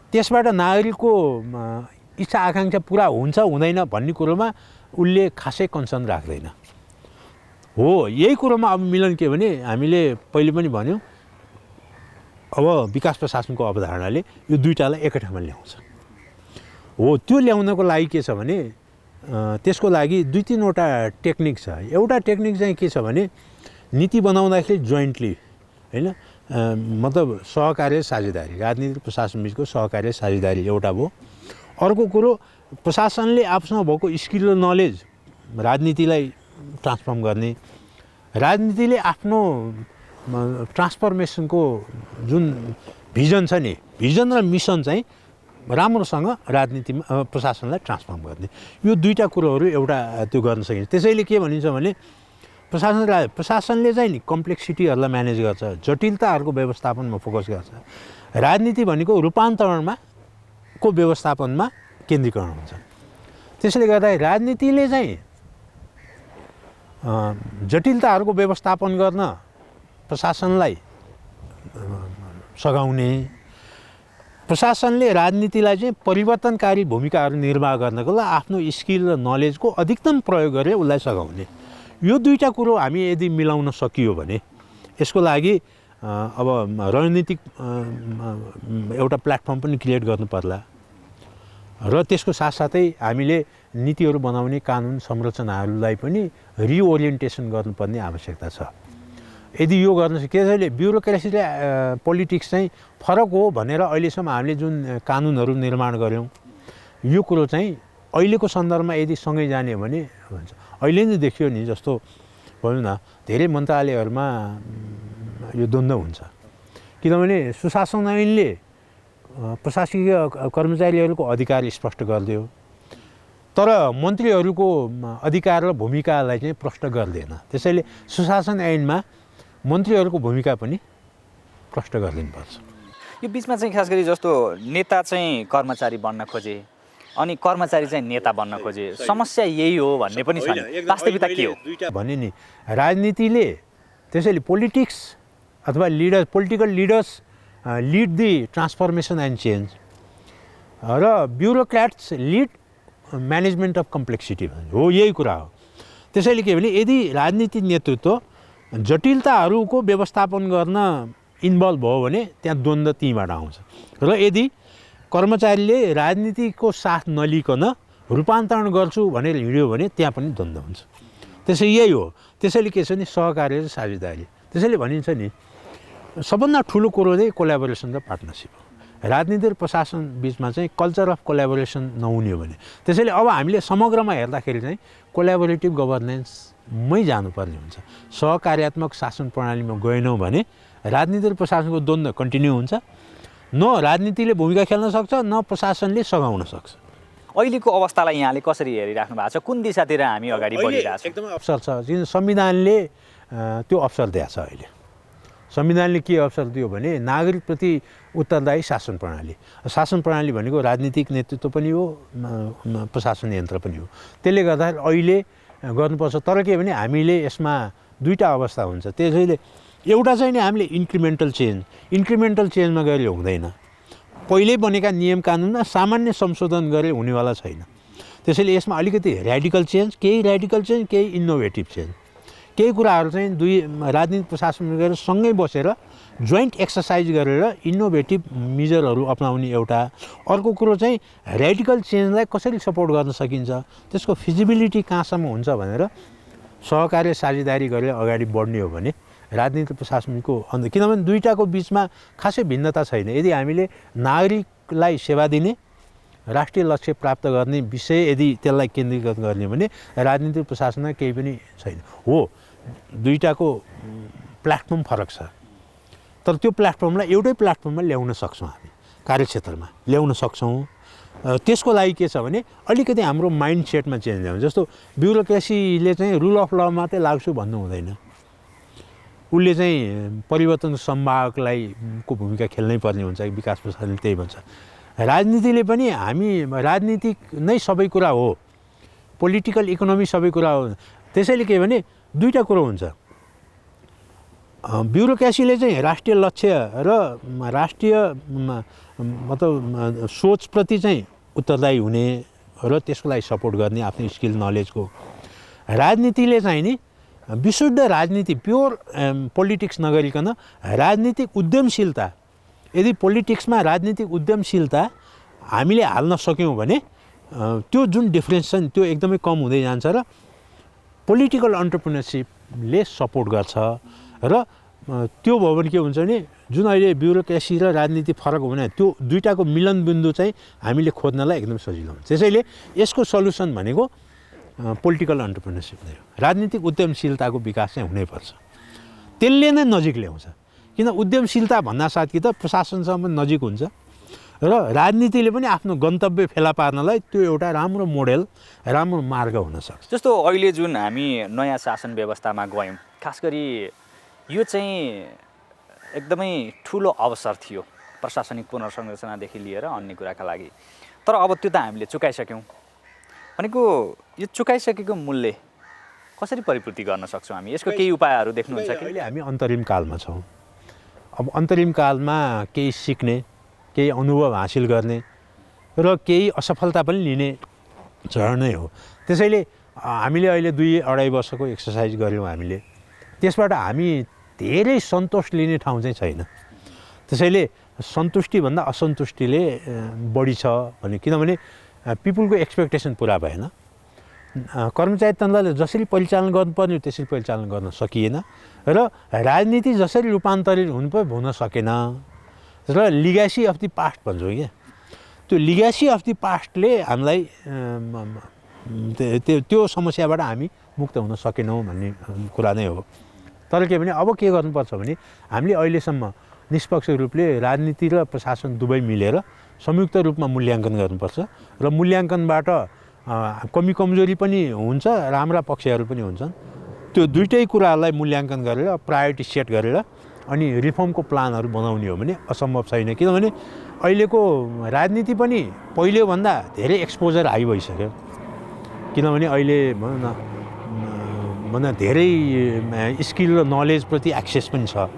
त्यसबाट नागरिकको इच्छा आकाङ्क्षा पुरा हुन्छ हुँदैन भन्ने कुरोमा उसले खासै कन्सर्न राख्दैन। हो, यही कुरोमा अब मिलन के भने हामीले पहिले पनि भन्यौँ, अब विकास प्रशासनको अवधारणाले यो दुईटालाई एकै ठाउँमा ल्याउँछ। हो, त्यो ल्याउनको लागि के छ भने त्यसको लागि दुई तीनवटा टेक्निक छ। एउटा टेक्निक चाहिँ के छ भने नीति बनाउँदाखेरि जोइन्टली हैन, मतलब सहकार्य साझेदारी, राजनीतिक प्रशासन बिचको सहकार्य साझेदारी एउटा भयो। अर्को कुरो प्रशासनले आफूसँग भएको स्किल र नलेज राजनीतिलाई ट्रान्सफर्म गर्ने, राजनीतिले आफ्नो ट्रान्सफर्मेसनको जुन भिजन छ नि, भिजन र मिसन चाहिँ राम्रोसँग राजनीतिमा प्रशासनलाई ट्रान्सफर्म गर्ने, यो दुईटा कुरोहरू एउटा त्यो गर्न सकिन्छ। त्यसैले के भनिन्छ भने प्रशासनले चाहिँ नि कम्प्लेक्सिटीहरूलाई म्यानेज गर्छ, जटिलताहरूको व्यवस्थापनमा फोकस गर्छ। राजनीति भनेको रूपान्तरणमा को व्यवस्थापनमा केन्द्रीकरण हुन्छ। त्यसले गर्दा राजनीतिले चाहिँ जटिलताहरूको व्यवस्थापन गर्न प्रशासनलाई सघाउने, प्रशासनले राजनीतिलाई चाहिँ परिवर्तनकारी भूमिकाहरू निर्वाह गर्नको लागि आफ्नो स्किल र नलेजको अधिकतम प्रयोग गरेर उसलाई सघाउने, यो दुईटा कुरो हामी यदि मिलाउन सकियो भने यसको लागि अब रणनीतिक एउटा प्लेटफर्म पनि क्रिएट गर्नु पर्ला र त्यसको साथसाथै हामीले नीतिहरू बनाउने कानुन संरचनाहरूलाई पनि रिओरिएन्टेसन गर्नुपर्ने आवश्यकता छ। यदि यो गर्न त्यसैले ब्युरोक्रेसी र पोलिटिक्स चाहिँ फरक हो भनेर अहिलेसम्म हामीले जुन कानुनहरू निर्माण गऱ्यौँ यो कुरो चाहिँ अहिलेको सन्दर्भमा यदि सँगै जाने हो भने हुन्छ। अहिले नै देखियो नि, जस्तो भनौँ न धेरै मन्त्रालयहरूमा यो द्वन्द्व हुन्छ, किनभने सुशासन ऐनले प्रशासकीय कर्मचारीहरूको अधिकार स्पष्ट गरिदियो तर मन्त्रीहरूको अधिकार र भूमिकालाई चाहिँ प्रष्ट गर्दैन। त्यसैले सुशासन ऐनमा मन्त्रीहरूको भूमिका पनि प्रष्ट गरिदिनुपर्छ। यो बिचमा चाहिँ खास गरी जस्तो नेता चाहिँ कर्मचारी बन्न खोजे अनि कर्मचारी चाहिँ नेता बन्न खोजे, समस्या यही हो भन्ने पनि छ नि, वास्तविकता के हो भने नि राजनीतिले त्यसैले पोलिटिक्स अथवा political leaders lead the transformation and change र bureaucrats lead management of complexity हो, यही कुरा हो। त्यसैले के भने यदि राजनीतिक नेतृत्व जटिलताहरूको व्यवस्थापन गर्न इन्भल्भ भयो भने त्यहाँ द्वन्द्व त्यहीँबाट आउँछ र यदि कर्मचारीले राजनीतिको साथ नलिकन रूपान्तरण गर्छु भनेर हिँड्यो भने त्यहाँ पनि द्वन्द्व हुन्छ। त्यसै यही हो। त्यसैले के छ नि सहकार्य र साझेदारी, त्यसैले भनिन्छ नि सबभन्दा ठुलो कुरो चाहिँ कोलाबोरेसन र पार्टनरसिप हो। राजनीति र प्रशासन बिचमा चाहिँ कल्चर अफ कोलाबोरेसन नहुने हो भने त्यसैले अब हामीले समग्रमा हेर्दाखेरि चाहिँ कोलाबोरेटिभ गभर्नेन्समै जानुपर्ने हुन्छ। सहकार्यात्मक शासन प्रणालीमा गएनौँ भने राजनीति र प्रशासनको द्वन्द्व कन्टिन्यू हुन्छ, न राजनीतिले भूमिका खेल्न सक्छ न प्रशासनले सघाउन सक्छ। अहिलेको अवस्थालाई यहाँले कसरी हेरिराख्नु भएको छ, कुन दिशातिर हामी अगाडि बढिरहेछौँ? एकदमै अवसर छ, जुन संविधानले त्यो अवसर दिएको छ अहिले। संविधानले के अवसर दियो भने नागरिकप्रति उत्तरदायी शासन प्रणाली। शासन प्रणाली भनेको राजनीतिक नेतृत्व पनि हो, प्रशासन यन्त्र पनि हो। त्यसले गर्दाखेरि अहिले गर्नुपर्छ। तर के भने हामीले यसमा दुईवटा अवस्था हुन्छ। त्यसैले एउटा चाहिँ नि हामीले इन्क्रिमेन्टल चेन्जमा गएर हुँदैन। पहिल्यै बनेका नियम कानुनमा सामान्य संशोधन गरे हुनेवाला छैन। त्यसैले यसमा अलिकति र्याडिकल चेन्ज, केही इनोभेटिभ चेन्ज, केही कुराहरू चाहिँ दुई राजनीतिक प्रशासन गरेर सँगै बसेर जोइन्ट एक्सर्साइज गरेर इनोभेटिभ मेजरहरू अपनाउने एउटा। अर्को कुरो चाहिँ र्याडिकल चेन्जलाई कसरी सपोर्ट गर्न सकिन्छ, त्यसको फिजिबिलिटी कहाँसम्म हुन्छ भनेर सहकार्य साझेदारी गरेर अगाडि बढ्ने हो भने राजनीतिक प्रशासनको अन्त। किनभने दुईटाको बिचमा खासै भिन्नता छैन। यदि हामीले नागरिकलाई सेवा दिने, राष्ट्रिय लक्ष्य प्राप्त गर्ने विषय यदि त्यसलाई केन्द्रीकृत गर्ने भने राजनीतिक प्रशासनमा केही पनि छैन। हो, दुईटाको प्लेटफर्म फरक छ, तर त्यो प्लेटफर्मलाई एउटै प्लेटफर्ममा ल्याउन सक्छौँ, हामी कार्यक्षेत्रमा ल्याउन सक्छौँ। त्यसको लागि के छ भने अलिकति हाम्रो माइन्ड सेटमा चेन्ज ल्याउनु। जस्तो ब्युरोक्रेसीले चाहिँ रुल अफ ल मात्रै लाग्छु भन्नु हुँदैन। उसले चाहिँ परिवर्तन सम्भावकलाई को भूमिका खेल्नै पर्ने हुन्छ। विकास प्रसादले त्यही भन्छ। राजनीतिले पनि राजनीतिक नै सबै कुरा हो, पोलिटिकल इकोनोमी सबै कुरा हो। त्यसैले के भने दुईटा कुरो हुन्छ। ब्युरोक्रेसीले चाहिँ राष्ट्रिय लक्ष्य र राष्ट्रिय मतलब सोचप्रति चाहिँ उत्तरदायी हुने र त्यसको लागि सपोर्ट गर्ने आफ्नो स्किल नलेजको। राजनीतिले चाहिँ नि विशुद्ध राजनीति, प्योर पोलिटिक्स नगरिकन राजनीतिक उद्यमशीलता, यदि पोलिटिक्समा राजनीतिक उद्यमशीलता हामीले हाल्न सक्यौँ भने त्यो जुन डिफ्रेन्स छ नि त्यो एकदमै कम हुँदै जान्छ र पोलिटिकल एन्टरप्रेन्योरसिपले सपोर्ट गर्छ। र त्यो भयो भने के हुन्छ भने जुन अहिले ब्युरोक्रेसी र राजनीति फरक हो भने त्यो दुईटाको मिलन बिन्दु चाहिँ हामीले खोज्नलाई एकदम सजिलो हुन्छ। त्यसैले यसको सल्युसन भनेको पोलिटिकल एन्टरप्रेन्योरसिप नै हो। राजनीतिक उद्यमशीलताको विकास चाहिँ हुनैपर्छ। त्यसले नै नजिक ल्याउँछ। किन उद्यमशीलता भन्दा साथ कि त प्रशासनसम्म नजिक हुन्छ र राजनीतिले पनि आफ्नो गन्तव्य फेला पार्नलाई त्यो एउटा राम्रो मोडेल, राम्रो मार्ग हुनसक्छ। जस्तो अहिले जुन हामी नयाँ शासन व्यवस्थामा गयौँ, खास गरी यो चाहिँ एकदमै ठुलो अवसर थियो प्रशासनिक पुनर्संरचनादेखि लिएर अन्य कुराका लागि। तर अब त्यो त हामीले चुकाइसक्यौँ। भनेको यो चुकाइसकेको मूल्य कसरी परिपूर्ति गर्न सक्छौँ हामी? यसको केही उपायहरू देख्नुहुन्छ कि? अहिले हामी अन्तरिम कालमा छौँ। अब अन्तरिम कालमा केही सिक्ने, केही अनुभव हासिल गर्ने र केही असफलता पनि लिने चरण नै हो। त्यसैले हामीले अहिले 2-2.5 वर्षको एक्सर्साइज गऱ्यौँ हामीले। त्यसबाट हामी धेरै सन्तोष लिने ठाउँ चाहिँ छैन। त्यसैले सन्तुष्टिभन्दा असन्तुष्टिले बढी छ भने, किनभने पिपुलको एक्सपेक्टेसन पुरा भएन। कर्मचारी तन्त्रले जसरी परिचालन गर्नुपर्ने त्यसरी परिचालन गर्न सकिएन र राजनीति जसरी रूपान्तरित हुन सकेन र लिगेसी अफ द पास्ट भन्छौँ क्या, त्यो लिगेसी अफ द पास्टले हामीलाई त्यो समस्याबाट हामी मुक्त हुन सकेनौँ भन्ने कुरा नै हो। तर के भने अब के गर्नुपर्छ भने हामीले अहिलेसम्म निष्पक्ष रूपले राजनीति र प्रशासन दुवै मिलेर संयुक्त रूपमा मूल्याङ्कन गर्नुपर्छ र मूल्याङ्कनबाट कमी कमजोरी पनि हुन्छ, राम्रा पक्षहरू पनि हुन्छन्। त्यो दुईटै कुराहरूलाई मूल्याङ्कन गरेर प्रायोरिटी सेट गरेर अनि रिफर्मको प्लानहरू बनाउने हो भने असम्भव छैन। किनभने अहिलेको राजनीति पनि पहिलेभन्दा धेरै एक्सपोजर हाई भइसक्यो। किनभने अहिले भनौँ न धेरै स्किल र नलेजप्रति एक्सेस पनि छ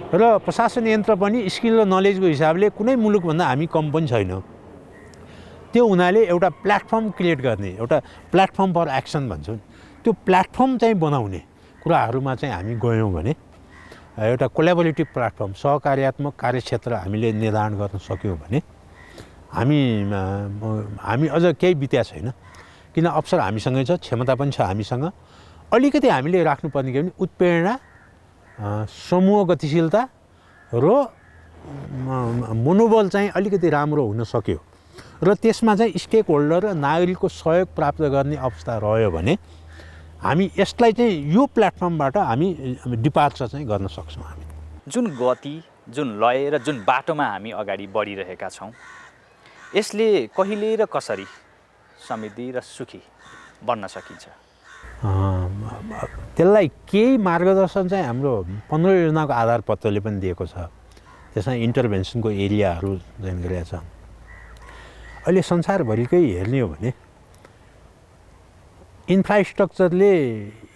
र प्रशासन यन्त्र पनि स्किल र नलेजको हिसाबले कुनै मुलुकभन्दा हामी कम पनि छैनौँ। त्यो हुनाले एउटा प्लेटफर्म क्रिएट गर्ने, एउटा प्लेटफर्म फर एक्सन भन्छौँ, त्यो प्लेटफर्म चाहिँ बनाउने कुराहरूमा चाहिँ हामी गयौँ भने एउटा कोलाबोरेटिभ प्लेटफर्म, सहकार्यात्मक कार्यक्षेत्र हामीले निर्धारण गर्न सक्यौँ भने हामी अझ केही बित्या छैन। किन अवसर हामीसँगै छ, क्षमता पनि छ हामीसँग। अलिकति हामीले राख्नुपर्ने के भने उत्प्रेरणा, समूह गतिशीलता र मनोबल चाहिँ अलिकति राम्रो हुन सक्यो र त्यसमा चाहिँ स्टेक होल्डर र नागरिकको सहयोग प्राप्त गर्ने अवस्था रह्यो भने हामी यसलाई चाहिँ यो प्लेटफर्मबाट हामी डिपार्चर चाहिँ गर्न सक्छौँ। हामी जुन गति, जुन लय र जुन बाटोमा हामी अगाडि बढिरहेका छौँ, यसले कहिले र कसरी समृद्धि र सुखी बन्न सकिन्छ? त्यसलाई केही मार्गदर्शन चाहिँ हाम्रो 15 योजनाको आधारपत्रले पनि दिएको छ। त्यसमा इन्टरभेन्सनको एरियाहरू जोइन गरेका छ। अहिले संसारभरिकै हेर्ने हो भने इन्फ्रास्ट्रक्चरले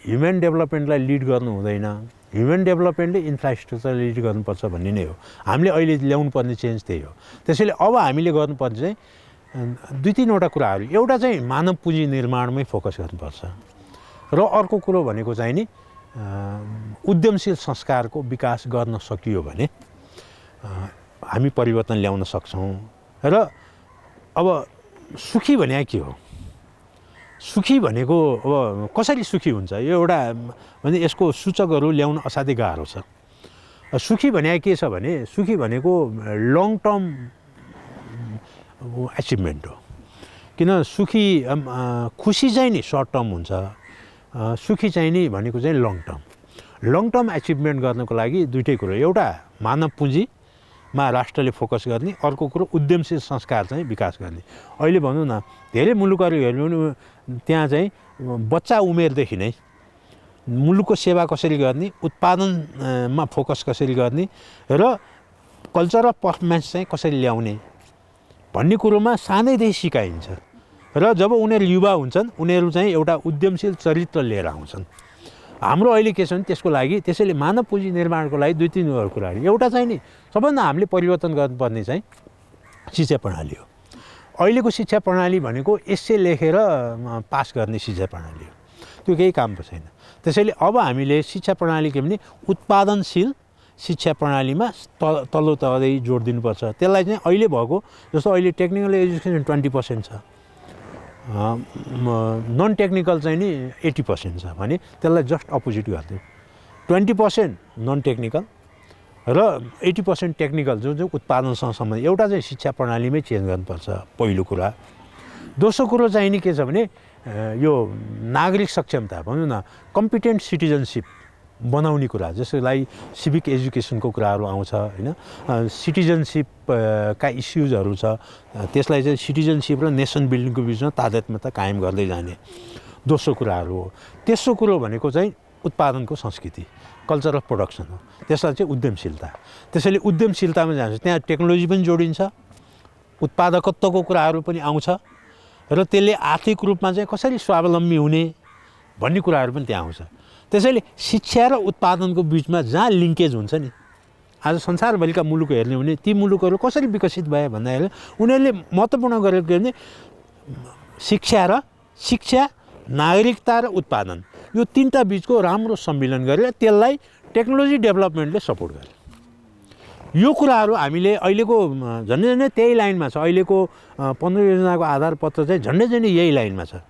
ह्युमन डेभलपमेन्टलाई लिड गर्नु हुँदैन, ह्युमन डेभलपमेन्टले इन्फ्रास्ट्रक्चर लिड गर्नुपर्छ भन्ने नै हो। हामीले अहिले ल्याउनु पर्ने चेन्ज त्यही हो। त्यसैले अब हामीले गर्नुपर्ने चाहिँ 2-3वटा कुराहरू। एउटा चाहिँ मानव पुँजी निर्माणमै फोकस गर्नुपर्छ र अर्को कुरो भनेको चाहिँ नि उद्यमशील संस्कारको विकास गर्न सकियो भने हामी परिवर्तन ल्याउन सक्छौँ। र अब सुखी भने के हो? सुखी भनेको अब कसरी सुखी हुन्छ यो एउटा भने यसको सूचकहरू ल्याउन असाध्यै गाह्रो छ। सुखी भने के छ भने सुखी भनेको लङ टर्म एचिभमेन्ट हो। किन सुखी खुसी चाहिँ नि सर्ट टर्म हुन्छ, सुखी चाहिँ नि भनेको चाहिँ long term. Long term achievement गर्नको लागि दुईटै कुरो, एउटा मानव पुँजीमा राष्ट्रले फोकस गर्ने, अर्को कुरो उद्यमशील संस्कार चाहिँ विकास गर्ने। अहिले भनौँ न धेरै मुलुकहरू हेर्नु भने त्यहाँ चाहिँ बच्चा उमेरदेखि नै मुलुकको सेवा कसरी गर्ने, उत्पादनमा फोकस कसरी गर्ने र कल्चर अफ पर्फर्मेन्स चाहिँ कसरी ल्याउने भन्ने कुरोमा सानैदेखि सिकाइन्छ। र जब उनीहरू युवा हुन्छन् उनीहरू चाहिँ एउटा उद्यमशील चरित्र लिएर आउँछन्। हाम्रो अहिले के छ भने त्यसको लागि त्यसैले मानव पुँजी निर्माणको लागि 2-3 कुराहरू। एउटा चाहिँ नि सबभन्दा हामीले परिवर्तन गर्नुपर्ने चाहिँ शिक्षा प्रणाली हो। अहिलेको शिक्षा प्रणाली भनेको एस्से लेखेर पास गर्ने शिक्षा प्रणाली हो, त्यो केही कामको छैन। त्यसैले अब हामीले शिक्षा प्रणाली के भने उत्पादनशील शिक्षा प्रणालीमा तल्लो तहै जोड दिनुपर्छ। त्यसलाई चाहिँ अहिले भएको जस्तो अहिले टेक्निकल एजुकेसन 20% छ, नन टेक्निकल चाहिँ नि 80% छ भने त्यसलाई जस्ट अपोजिट गरिदियो। 20% नन टेक्निकल र 80% टेक्निकल जुन चाहिँ उत्पादनसँग सम्बन्धित एउटा चाहिँ शिक्षा प्रणालीमै चेन्ज गर्नुपर्छ पहिलो कुरा। दोस्रो कुरो चाहिँ नि के छ भने यो नागरिक सक्षमता भनौँ न कम्पिटेन्ट सिटिजनसिप बनाउने कुरा, जसलाई सिभिक एजुकेसनको कुराहरू आउँछ होइन, सिटिजनसिपका इस्युजहरू छ, त्यसलाई चाहिँ सिटिजनसिप र नेसन बिल्डिङको बिचमा तादात्म्यता कायम गर्दै जाने दोस्रो कुराहरू हो। तेस्रो कुरो भनेको चाहिँ उत्पादनको संस्कृति, कल्चर अफ प्रोडक्सन हो। त्यसलाई चाहिँ उद्यमशीलता। त्यसैले उद्यमशीलतामा जान्छ त्यहाँ टेक्नोलोजी पनि जोडिन्छ, उत्पादकत्वको कुराहरू पनि आउँछ र त्यसले आर्थिक रूपमा चाहिँ कसरी स्वावलम्बी हुने भन्ने कुराहरू पनि त्यहाँ आउँछ। त्यसैले शिक्षा र उत्पादनको बिचमा जहाँ लिङ्केज हुन्छ नि, आज संसारभरिका मुलुक हेर्ने भने ती मुलुकहरू कसरी विकसित भए भन्दाखेरि उनीहरूले महत्त्वपूर्ण गरेको के भने शिक्षा, नागरिकता र उत्पादन यो तीनटा बिचको राम्रो सम्मिलन गरेर त्यसलाई टेक्नोलोजी डेभलपमेन्टले सपोर्ट गर्यो। यो कुराहरू हामीले अहिलेको झन्डै त्यही लाइनमा छ। अहिलेको 15 योजनाको आधारपत्र चाहिँ झन्डै यही लाइनमा छ।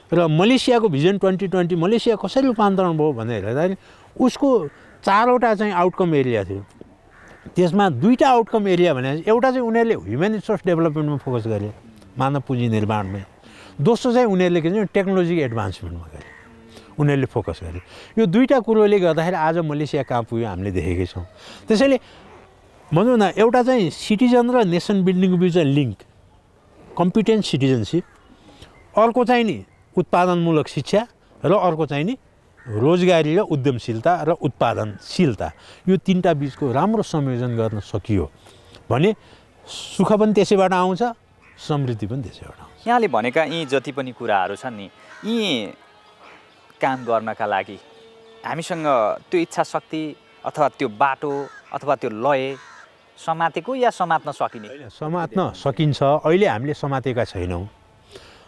र मलेसियाको भिजन 2020 मलेसिया कसरी रूपान्तरण भयो भनेर हेर्दाखेरि उसको 4वटा चाहिँ आउटकम एरिया थियो। त्यसमा 2टा आउटकम एरिया भने एउटा चाहिँ उनीहरूले ह्युमन रिसोर्स डेभलपमेन्टमा फोकस गरे, मानव पुँजी निर्माणमै। दोस्रो चाहिँ उनीहरूले के भन्छ टेक्नोलोजी एडभान्समेन्टमा गरे, उनीहरूले फोकस गरे। यो 2टा कुरोले गर्दाखेरि आज मलेसिया कहाँ पुग्यो हामीले देखेकै छौँ। त्यसैले भनौँ न एउटा चाहिँ सिटिजन र नेसन बिल्डिङको बिचमा लिङ्क कम्पिटेन्ट सिटिजनसिप, अर्को चाहिँ नि उत्पादनमूलक शिक्षा र अर्को चाहिँ नि रोजगारी र उद्यमशीलता र उत्पादनशीलता, यो तीनटा बिचको राम्रो संयोजन गर्न सकियो भने सुख पनि त्यसैबाट आउँछ, समृद्धि पनि त्यसैबाट आउँछ। यहाँले भनेका यी जति पनि कुराहरू छन् नि, यी काम गर्नका लागि हामीसँग त्यो इच्छा शक्ति अथवा त्यो बाटो अथवा त्यो लय समातेको या समात्न सकिने? समात्न सकिन्छ, अहिले हामीले समातेका छैनौँ।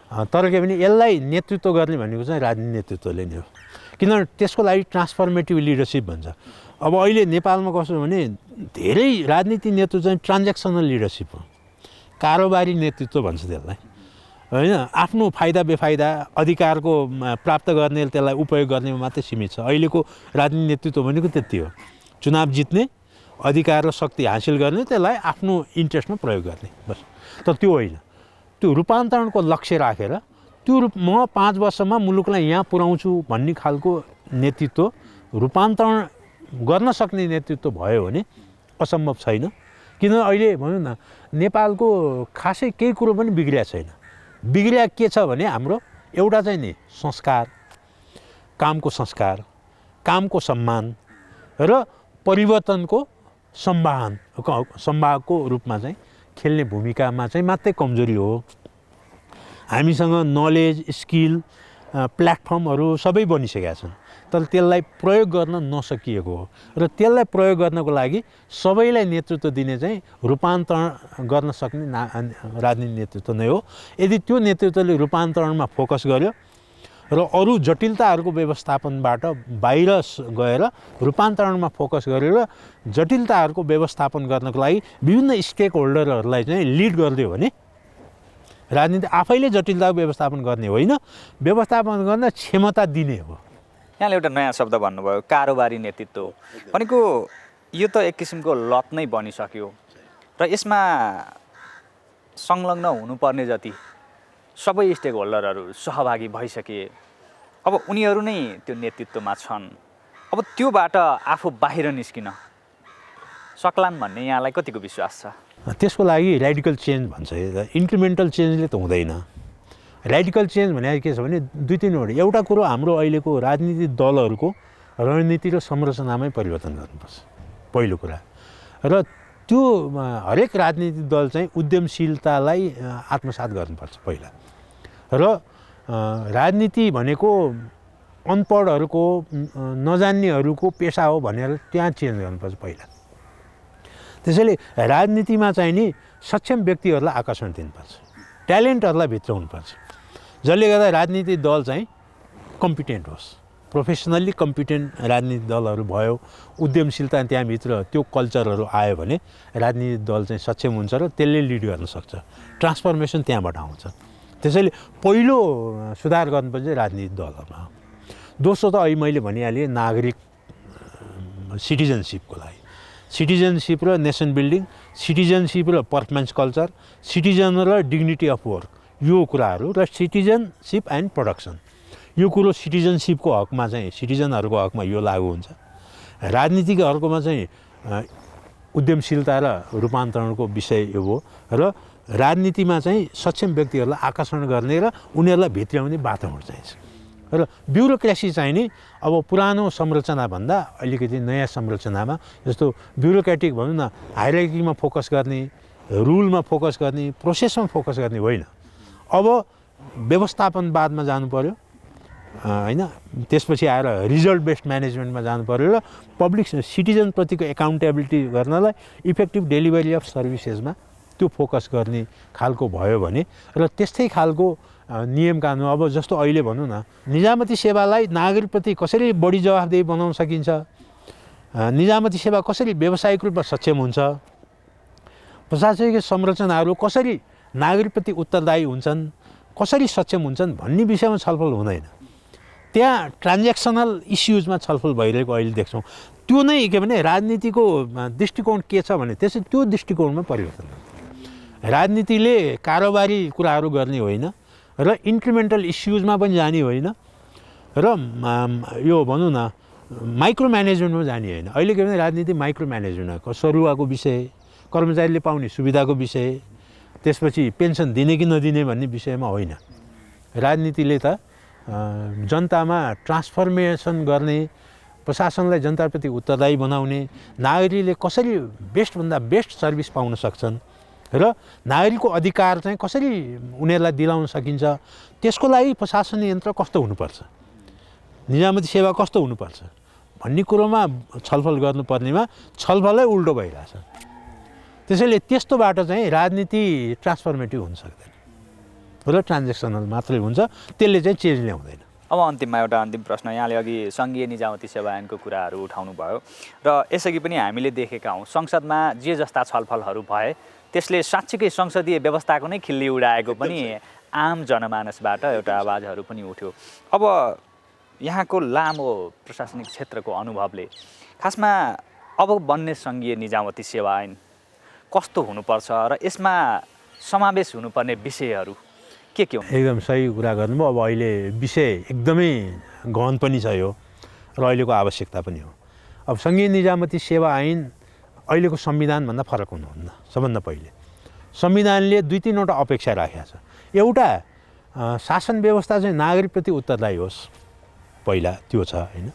तर के भने यसलाई नेतृत्व गर्ने भनेको चाहिँ राजनीतिक नेतृत्वले नै हो। किनभने त्यसको लागि ट्रान्सफर्मेटिभ लिडरसिप भन्छ। अब अहिले नेपालमा कस्तो भने धेरै राजनीतिक नेतृत्व चाहिँ ट्रान्जेक्सनल लिडरसिप हो, कारोबारी नेतृत्व भन्छ त्यसलाई होइन। आफ्नो फाइदा बेफाइदा अधिकारको प्राप्त गर्ने त्यसलाई उपयोग गर्नेमा मात्रै सीमित छ। अहिलेको राजनीतिक नेतृत्व भनेको त्यति हो, चुनाव जित्ने, अधिकार र शक्ति हासिल गर्ने, त्यसलाई आफ्नो इन्ट्रेस्टमा प्रयोग गर्ने बस। तर त्यो होइन, त्यो रूपान्तरणको लक्ष्य राखेर त्यो म 5 वर्षमा मुलुकलाई यहाँ पुर्याउँछु भन्ने खालको नेतृत्व, रूपान्तरण गर्न सक्ने नेतृत्व भयो भने असम्भव छैन। किन अहिले भनौँ न नेपालको खासै केही कुरो पनि बिग्रिया छैन। बिग्रिया के छ भने हाम्रो एउटा चाहिँ नि संस्कार, कामको संस्कार, कामको सम्मान र परिवर्तनको सम्वाहकको रूपमा चाहिँ खेल्ने भूमिकामा चाहिँ मात्रै कमजोरी हो। हामीसँग नलेज, स्किल, प्लेटफर्महरू सबै बनिसकेका छन्, तर त्यसलाई प्रयोग गर्न नसकिएको हो। र त्यसलाई प्रयोग गर्नको लागि सबैलाई नेतृत्व दिने चाहिँ रूपान्तरण गर्न सक्ने राजनीतिक नेतृत्व नै हो। यदि त्यो नेतृत्वले रूपान्तरणमा फोकस गर्यो र अरू जटिलताहरूको व्यवस्थापनबाट बाहिर गएर रूपान्तरणमा फोकस गरेर जटिलताहरूको व्यवस्थापन गर्नको लागि विभिन्न स्टेक होल्डरहरूलाई चाहिँ लिड गरिदियो भने राजनीति आफैले जटिलताको व्यवस्थापन गर्ने होइन, व्यवस्थापन गर्न क्षमता दिने हो। यहाँले एउटा नयाँ शब्द भन्नुभयो, कारोबारी नेतृत्व भनेको यो त एक किसिमको लत नै बनिसक्यो र यसमा संलग्न हुनुपर्ने जति सबै स्टेक होल्डरहरू सहभागी भइसके, अब उनीहरू नै त्यो नेतृत्वमा छन्, अब त्योबाट आफू बाहिर निस्किन सक्लान् भन्ने यहाँलाई कतिको विश्वास छ? त्यसको लागि रेडिकल चेन्ज भन्छ। इन्क्रिमेन्टल चेन्जले त हुँदैन। रेडिकल चेन्ज भने के छ भने दुई तिनवटा। एउटा कुरो हाम्रो अहिलेको राजनीतिक दलहरूको रणनीति र संरचनामै परिवर्तन गर्नुपर्छ, पहिलो कुरा। र त्यो हरेक राजनीतिक दल चाहिँ उद्यमशीलतालाई आत्मसात गर्नुपर्छ पहिला। र राजनीति भनेको अनपढहरूको, नजान्नेहरूको पेसा हो भनेर त्यहाँ चेन्ज गर्नुपर्छ पहिला। त्यसैले राजनीतिमा चाहिँ नि सक्षम व्यक्तिहरूलाई आकर्षण दिनुपर्छ, ट्यालेन्टहरूलाई भित्राउनुपर्छ, जसले गर्दा राजनीतिक दल चाहिँ कम्पिटेन्ट होस्। प्रोफेसनल्ली कम्पिटेन्ट राजनीतिक दलहरू भयो, उद्यमशीलता त्यहाँभित्र त्यो कल्चरहरू आयो भने राजनीतिक दल चाहिँ सक्षम हुन्छ र त्यसले लिड गर्न सक्छ। ट्रान्सफर्मेसन त्यहाँबाट आउँछ। त्यसैले पहिलो सुधार गर्नुपर्छ राजनीतिक दलहरूमा। दोस्रो त अहिले मैले भनिहालेँ नागरिक सिटिजनसिपको लागि, सिटिजनसिप र नेसन बिल्डिङ, सिटिजनसिप र पर्फर्मेन्स कल्चर, सिटिजन र डिग्निटी अफ वर्क, यो कुराहरू र सिटिजनसिप एन्ड प्रोडक्सन, यो कुरो सिटिजनसिपको हकमा चाहिँ सिटिजनहरूको हकमा यो लागु हुन्छ। राजनीतिकहरूकोमा चाहिँ उद्यमशीलता र रूपान्तरणको विषय यो हो। र राजनीतिमा चाहिँ सक्षम व्यक्तिहरूलाई आकर्षण गर्ने र उनीहरूलाई भित्र्याउने वातावरण चाहिन्छ। र ब्युरोक्रेसी चाहिँ नि अब पुरानो संरचनाभन्दा अलिकति नयाँ संरचनामा, जस्तो ब्युरोक्रेटिक भनौँ न, हायरार्कीमा फोकस गर्ने, रुलमा फोकस गर्ने, प्रोसेसमा फोकस गर्ने होइन। अब व्यवस्थापनवादमा जानु पर्यो होइन, त्यसपछि आएर रिजल्ट बेस्ड म्यानेजमेन्टमा जानु पर्यो र पब्लिक सिटिजनप्रतिको एकाउन्टेबिलिटी गर्नलाई इफेक्टिभ डेलिभरी अफ सर्भिसेसमा त्यो फोकस गर्ने खालको भयो भने र त्यस्तै खालको नियम कानुन, अब जस्तो अहिले भनौँ न, निजामती सेवालाई नागरिकप्रति कसरी बढी जवाफदेही बनाउन सकिन्छ, निजामती सेवा कसरी व्यावसायिक रूपमा सक्षम हुन्छ, प्रशासनिक संरचनाहरू कसरी नागरिकप्रति उत्तरदायी हुन्छन्, कसरी सक्षम हुन्छन् भन्ने विषयमा छलफल हुँदैन। त्यहाँ ट्रान्जेक्सनल इस्युजमा छलफल भइरहेको अहिले देख्छौँ। त्यो नै के भने राजनीतिको दृष्टिकोण के छ भने त्यसै त्यो दृष्टिकोणमा परिवर्तन हुन्छ। राजनीतिले कारोबारी कुराहरू गर्ने होइन र इन्क्रिमेन्टल इस्युजमा पनि जाने होइन र यो भनौँ न माइक्रो म्यानेजमेन्टमा जाने होइन। अहिले के भने राजनीति माइक्रो म्यानेजमेन्ट हो, सरुवाको विषय, कर्मचारीले पाउने सुविधाको विषय, त्यसपछि पेन्सन दिने कि नदिने भन्ने विषयमा होइन। राजनीतिले त जनतामा ट्रान्सफर्मेसन गर्ने, प्रशासनलाई जनताप्रति उत्तरदायी बनाउने, नागरिकले कसरी बेस्टभन्दा बेस्ट सर्भिस पाउन सक्छन् र नागरिकको अधिकार चाहिँ कसरी उनीहरूलाई दिलाउन सकिन्छ, त्यसको लागि प्रशासन यन्त्र कस्तो हुनुपर्छ, निजामती सेवा कस्तो हुनुपर्छ भन्ने कुरोमा छलफल गर्नुपर्नेमा छलफलै उल्टो भइरहेछ। त्यसैले त्यस्तोबाट चाहिँ राजनीति ट्रान्सफर्मेटिभ हुन सक्दैन र ट्रान्जेक्सनल मात्रै हुन्छ, त्यसले चाहिँ चेन्ज ल्याउँदैन। अब अन्तिममा एउटा अन्तिम प्रश्न, यहाँले अघि सङ्घीय निजामती सेवा ऐनको कुराहरू उठाउनु भयो र यसअघि पनि हामीले देखेका हौँ संसदमा जे जस्ता छलफलहरू भए त्यसले साँच्चीकै संसदीय व्यवस्थाको नै खिल्ली उडाएको पनि आम जनमानसबाट एउटा आवाजहरू पनि उठ्यो। अब यहाँको लामो प्रशासनिक क्षेत्रको अनुभवले खासमा अब बन्ने सङ्घीय निजामती सेवा ऐन कस्तो हुनुपर्छ र यसमा समावेश हुनुपर्ने विषयहरू के हुन्? एकदम सही कुरा गर्नुभयो। अब अहिले विषय एकदमै गहन पनि छ यो र अहिलेको आवश्यकता पनि हो। अब सङ्घीय निजामती सेवा ऐन अहिलेको संविधानभन्दा फरक हुनुहुन्न। सबभन्दा पहिले संविधानले दुई तिनवटा अपेक्षा राखेको छ। एउटा शासन व्यवस्था चाहिँ नागरिकप्रति उत्तरदायी होस् पहिला त्यो छ हैन।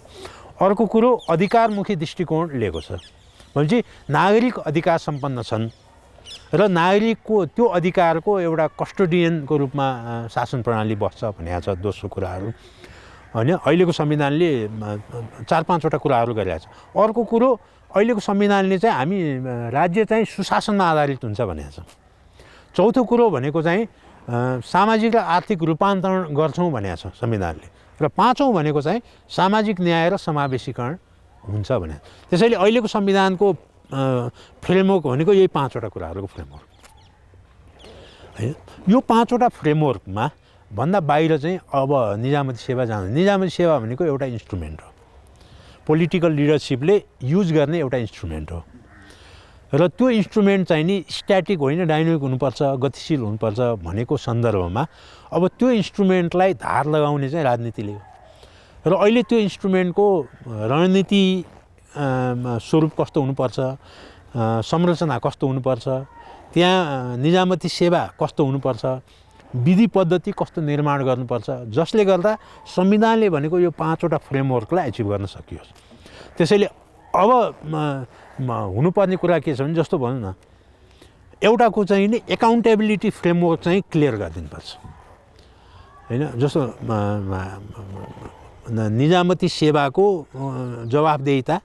अर्को कुरो अधिकारमुखी दृष्टिकोण लिएको छ भनेपछि नागरिक अधिकार सम्पन्न छन् र नागरिकको त्यो अधिकारको एउटा कस्टोडियनको रूपमा शासन प्रणाली बस्छ भनेको छ दोस्रो कुराहरू हैन। अहिलेको संविधानले 4-5 वटा कुराहरू गरेको छ। अर्को कुरो अहिलेको संविधानले चाहिँ हामी राज्य चाहिँ सुशासनमा आधारित हुन्छ भनेको छ। चौथो कुरो भनेको चाहिँ सामाजिक र आर्थिक रूपान्तरण गर्छौँ भनेको छ संविधानले र पाँचौँ भनेको चाहिँ सामाजिक न्याय र समावेशीकरण हुन्छ भने। त्यसैले अहिलेको संविधानको फ्रेमवर्क भनेको यही 5 वटा कुराहरूको फ्रेमवर्क हैन। यो 5 वटा फ्रेमवर्कमा भन्दा बाहिर चाहिँ अब निजामती सेवा जान्छ। निजामती सेवा भनेको एउटा इन्स्ट्रुमेन्ट हो, पोलिटिकल लिडरसिपले युज गर्ने एउटा इन्स्ट्रुमेन्ट हो र त्यो इन्स्ट्रुमेन्ट चाहिँ नि स्ट्याटिक होइन, डाइनामिक हुनुपर्छ, गतिशील हुनुपर्छ भनेको सन्दर्भमा अब त्यो इन्स्ट्रुमेन्टलाई धार लगाउने चाहिँ राजनीतिले हो र अहिले त्यो इन्स्ट्रुमेन्टको रणनीति स्वरूप कस्तो हुनुपर्छ, संरचना कस्तो हुनुपर्छ, त्यहाँ निजामती सेवा कस्तो हुनुपर्छ, विधि पद्धति कस्तो निर्माण गर्नुपर्छ, जसले गर्दा संविधानले भनेको यो 5 वटा फ्रेमवर्कलाई एचिभ गर्न सकियोस्। त्यसैले अब हुनुपर्ने कुरा के छ भने जस्तो भनौँ न एउटाको चाहिँ नि एकाउन्टेबिलिटी फ्रेमवर्क चाहिँ क्लियर गरिदिनुपर्छ हैन। जस्तो निजामती सेवाको जवाफदेहिता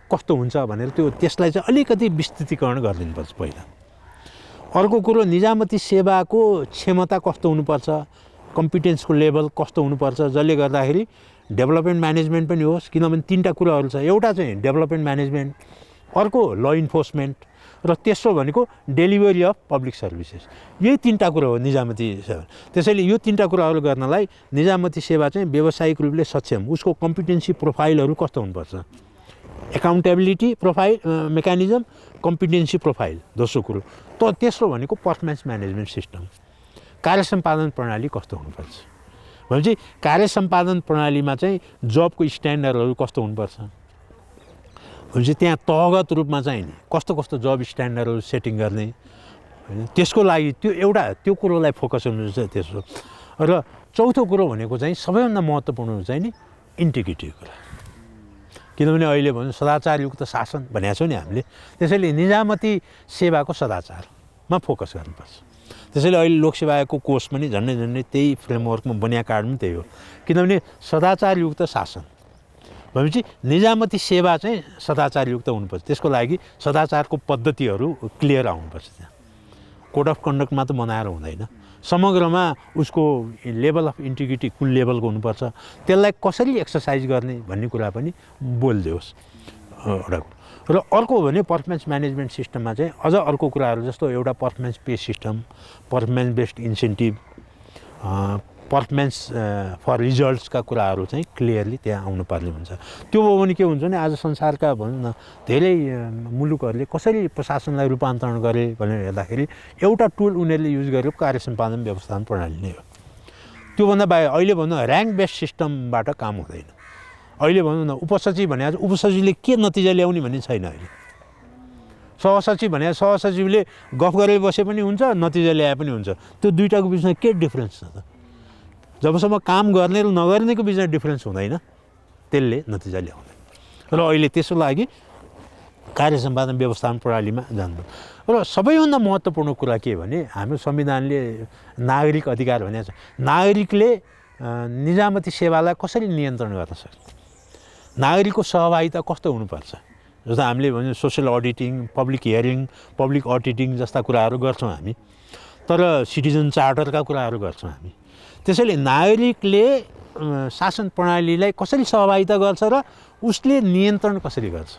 कस्तो हुन्छ भनेर त्यसलाई चाहिँ अलिकति विस्तृतीकरण गरिदिनुपर्छ पहिला। अर्को कुरो निजामती सेवाको क्षमता कस्तो हुनुपर्छ, कम्पिटेन्सको लेभल कस्तो हुनुपर्छ, जसले गर्दाखेरि डेभलपमेन्ट म्यानेजमेन्ट पनि होस्। किनभने 3टा कुराहरू छ, एउटा चाहिँ डेभलपमेन्ट म्यानेजमेन्ट, अर्को ल इन्फोर्समेन्ट र तेस्रो भनेको डेलिभरी अफ पब्लिक सर्भिसेस। यही 3टा कुरा हो निजामती सेवा। त्यसैले यो 3टा कुराहरू गर्नलाई निजामती सेवा चाहिँ व्यावसायिक रूपले सक्षम, उसको कम्पिटेन्सी प्रोफाइलहरू कस्तो हुनुपर्छ, accountability profile mechanism, competency profile दोस्रो कुरो। तेस्रो भनेको पर्फर्मेन्स म्यानेजमेन्ट सिस्टम, कार्य सम्पादन प्रणाली कस्तो हुनुपर्छ भनेपछि कार्य सम्पादन प्रणालीमा चाहिँ जबको स्ट्यान्डर्डहरू कस्तो हुनुपर्छ भनेपछि त्यहाँ तहगत रूपमा चाहिँ नि कस्तो कस्तो जब स्ट्यान्डर्डहरू सेटिङ गर्ने हैन। त्यसको लागि त्यो कुरोलाई फोकस गर्नुपर्छ तेस्रो। र चौथो कुरो भनेको चाहिँ सबैभन्दा महत्त्वपूर्ण चाहिँ नि इन्टिग्रिटी कुरा। किनभने अहिले भनौँ सदाचारयुक्त शासन भनेको छौँ नि हामीले, त्यसैले निजामती सेवाको सदाचारमा फोकस गर्नुपर्छ। त्यसैले अहिले लोकसेवा आयोगको कोर्स पनि झन्डै त्यही फ्रेमवर्कमा बनिया कारण पनि त्यही हो। किनभने सदाचारयुक्त शासन भनेपछि निजामती सेवा चाहिँ सदाचारयुक्त हुनुपर्छ। त्यसको लागि सदाचारको पद्धतिहरू क्लियर आउनुपर्छ। त्यहाँ कोड अफ कन्डक्ट मात्र बनाएर हुँदैन, समग्रमा उसको लेभल अफ इन्टिग्रिटी कुन लेभलको हुनुपर्छ, त्यसलाई कसरी एक्सर्साइज गर्ने भन्ने कुरा पनि बोलिदियोस् एउटा। र अर्को भने पर्फर्मेन्स म्यानेजमेन्ट सिस्टममा चाहिँ अझ अर्को कुराहरू जस्तो एउटा performance pay system, performance based incentive, performance for रिजल्ट्सका कुराहरू चाहिँ क्लियरली त्यहाँ आउनुपर्ने हुन्छ। त्यो हो भने के हुन्छ भने आज संसारका भनौँ न धेरै मुलुकहरूले कसरी प्रशासनलाई रूपान्तरण गरे भनेर हेर्दाखेरि एउटा टुल उनीहरूले युज गरेको कार्य सम्पादन व्यवस्थापन प्रणाली नै हो। त्योभन्दा बाहेक अहिले भनौँ ऱ्याङ्क बेस्ड सिस्टमबाट काम हुँदैन। अहिले भनौँ न उपसचिव भने उपसचिवले के नतिजा ल्याउने भन्ने छैन। अहिले सहसचिव भने सहसचिवले गफ गरेर बसे पनि हुन्छ, नतिजा ल्याए पनि हुन्छ। त्यो दुईटाको बिचमा के डिफ्रेन्स छ त? जबसम्म काम गर्ने र नगर्नेको बिचमा डिफ्रेन्स हुँदैन त्यसले नतिजा ल्याउँदैन। र अहिले त्यसको लागि कार्य सम्पादन व्यवस्थापन प्रणालीमा जानु। र सबैभन्दा महत्त्वपूर्ण कुरा के भने हाम्रो संविधानले नागरिक अधिकार भनेको छ। नागरिकले निजामती सेवालाई कसरी नियन्त्रण गर्न सक्छ, नागरिकको सहभागिता कस्तो हुनुपर्छ। जस्तो हामीले भन्छौँ social auditing, public hearing, public auditing जस्ता कुराहरू गर्छौँ हामी, तर सिटिजन चार्टरका कुराहरू गर्छौँ हामी। त्यसैले नागरिकले शासन प्रणालीलाई कसरी सहभागिता गर्छ र उसले नियन्त्रण कसरी गर्छ,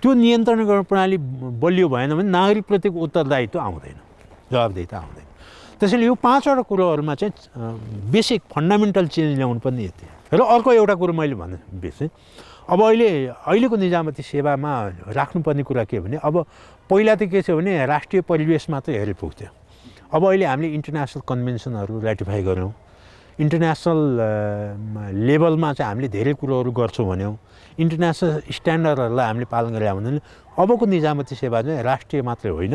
त्यो नियन्त्रण गर्ने प्रणाली बलियो भएन भने नागरिकप्रतिको उत्तरदायित्व आउँदैन, जवाबदेहिता आउँदैन। त्यसैले यो 5वटा कुरोहरूमा चाहिँ बेसिक फन्डामेन्टल चेन्ज ल्याउनु पर्ने यति। र अर्को एउटा कुरो मैले भने बिर्सेँ, अब अहिलेको निजामती सेवामा राख्नुपर्ने कुरा के भने अब पहिला त के छ भने राष्ट्रिय परिवेश मात्र हेरे पुग्थ्यो। अब अहिले हामीले इन्टरनेसनल कन्भेन्सनहरू रेटिफाई गऱ्यौँ, इन्टरनेसनल लेभलमा चाहिँ हामीले धेरै कुरोहरू गर्छौँ भन्यौँ, इन्टरनेसनल स्ट्यान्डर्डहरूलाई हामीले पालन गरेर हुँदैन। अबको निजामती सेवा चाहिँ राष्ट्रिय मात्रै होइन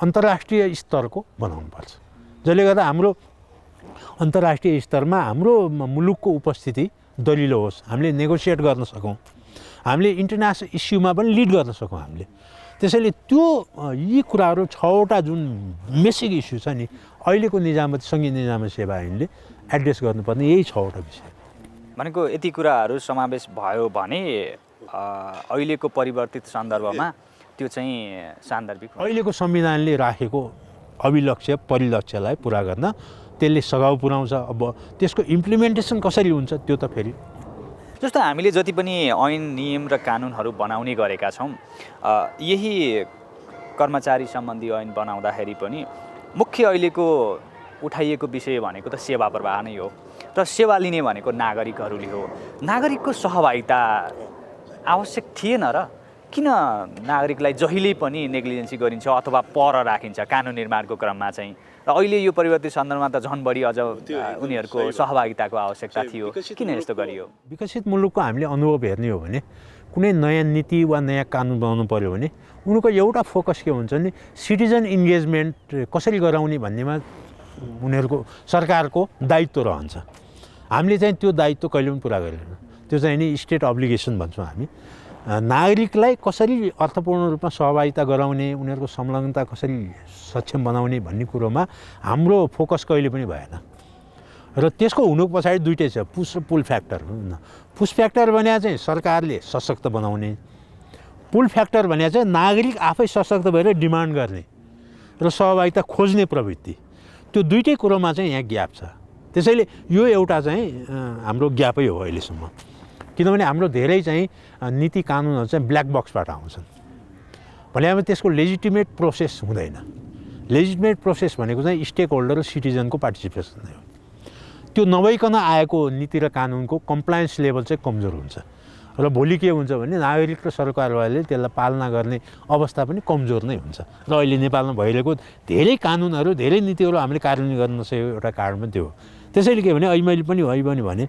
अन्तर्राष्ट्रिय स्तरको बनाउनुपर्छ, जसले गर्दा हाम्रो अन्तर्राष्ट्रिय स्तरमा हाम्रो मुलुकको उपस्थिति दलिलो होस्, हामीले नेगोसिएट गर्न सकौँ, हामीले इन्टरनेसनल इस्युमा पनि लिड गर्न सकौँ हामीले। त्यसैले त्यो यी कुराहरू 6वटा जुन बेसिक इस्यु छ नि अहिलेको निजामती सङ्घीय निजामती सेवा ऐनले एड्रेस गर्नुपर्ने यही 6वटा विषय। भनेको यति कुराहरू समावेश भयो भने अहिलेको परिवर्तित सन्दर्भमा त्यो चाहिँ सान्दर्भिक अहिलेको संविधानले राखेको अभिलक्ष्य परिलक्ष्यलाई पुरा गर्न त्यसले सघाउ पुर्याउँछ। अब त्यसको इम्प्लिमेन्टेसन कसरी हुन्छ त्यो त फेरि जस्तो हामीले जति पनि ऐन नियम र कानुनहरू बनाउने गरेका छौँ, यही कर्मचारी सम्बन्धी ऐन बनाउँदाखेरि पनि मुख्य अहिलेको उठाइएको विषय भनेको त सेवा प्रवाह नै हो र सेवा लिने भनेको नागरिकहरूले हो। नागरिकको सहभागिता आवश्यक थिएन र किन नागरिकलाई जहिले पनि नेग्लिजेन्सी गरिन्छ अथवा पर राखिन्छ कानुन निर्माणको क्रममा चाहिँ? र अहिले यो परिवर्तित सन्दर्भमा त झन् बढी अझ उनीहरूको सहभागिताको आवश्यकता थियो, किन यस्तो गरियो? विकसित मुलुकको हामीले अनुभव हेर्ने हो भने कुनै नयाँ नीति वा नयाँ कानुन बनाउनु पर्यो भने उनको एउटा फोकस के हुन्छ नि सिटिजन इन्गेजमेन्ट कसरी गराउने भन्नेमा उनीहरूको सरकारको दायित्व रहन्छ। हामीले चाहिँ त्यो दायित्व कहिले पनि पुरा गरेन। त्यो चाहिँ नि स्टेट अब्लिगेसन भन्छौँ हामी। नागरिकलाई कसरी अर्थपूर्ण रूपमा सहभागिता गराउने, उनीहरूको संलग्नता कसरी सक्षम बनाउने भन्ने कुरोमा हाम्रो फोकस कहिले पनि भएन। र त्यसको हुनुको पछाडि दुइटै छ, पुस र पुल फ्याक्टर। पुस फ्याक्टर भने चाहिँ सरकारले सशक्त बनाउने, पुल फ्याक्टर भने चाहिँ नागरिक आफै सशक्त भएर डिमान्ड गर्ने र सहभागिता खोज्ने प्रवृत्ति। त्यो दुइटै कुरोमा चाहिँ यहाँ ग्याप छ। त्यसैले यो एउटा चाहिँ हाम्रो ग्यापै हो अहिलेसम्म। किनभने हाम्रो धेरै चाहिँ नीति कानुनहरू चाहिँ ब्ल्याक बक्सबाट आउँछन्। भनेपछि त्यसको लेजिटिमेट प्रोसेस हुँदैन। लेजिटिमेट प्रोसेस भनेको चाहिँ स्टेक होल्डर र सिटिजनको पार्टिसिपेसन नै हो। त्यो नभइकन आएको नीति र कानुनको कम्प्लायन्स लेभल चाहिँ कमजोर हुन्छ र भोलि के हुन्छ भने नागरिक र सरकारवालाले त्यसलाई पालना गर्ने अवस्था पनि कमजोर नै हुन्छ। र अहिले नेपालमा भइरहेको धेरै कानुनहरू धेरै नीतिहरू हामीले कार्यान्वयन गर्न नसकेको एउटा कारण पनि त्यो हो। त्यसैले के भने अहिले पनि भने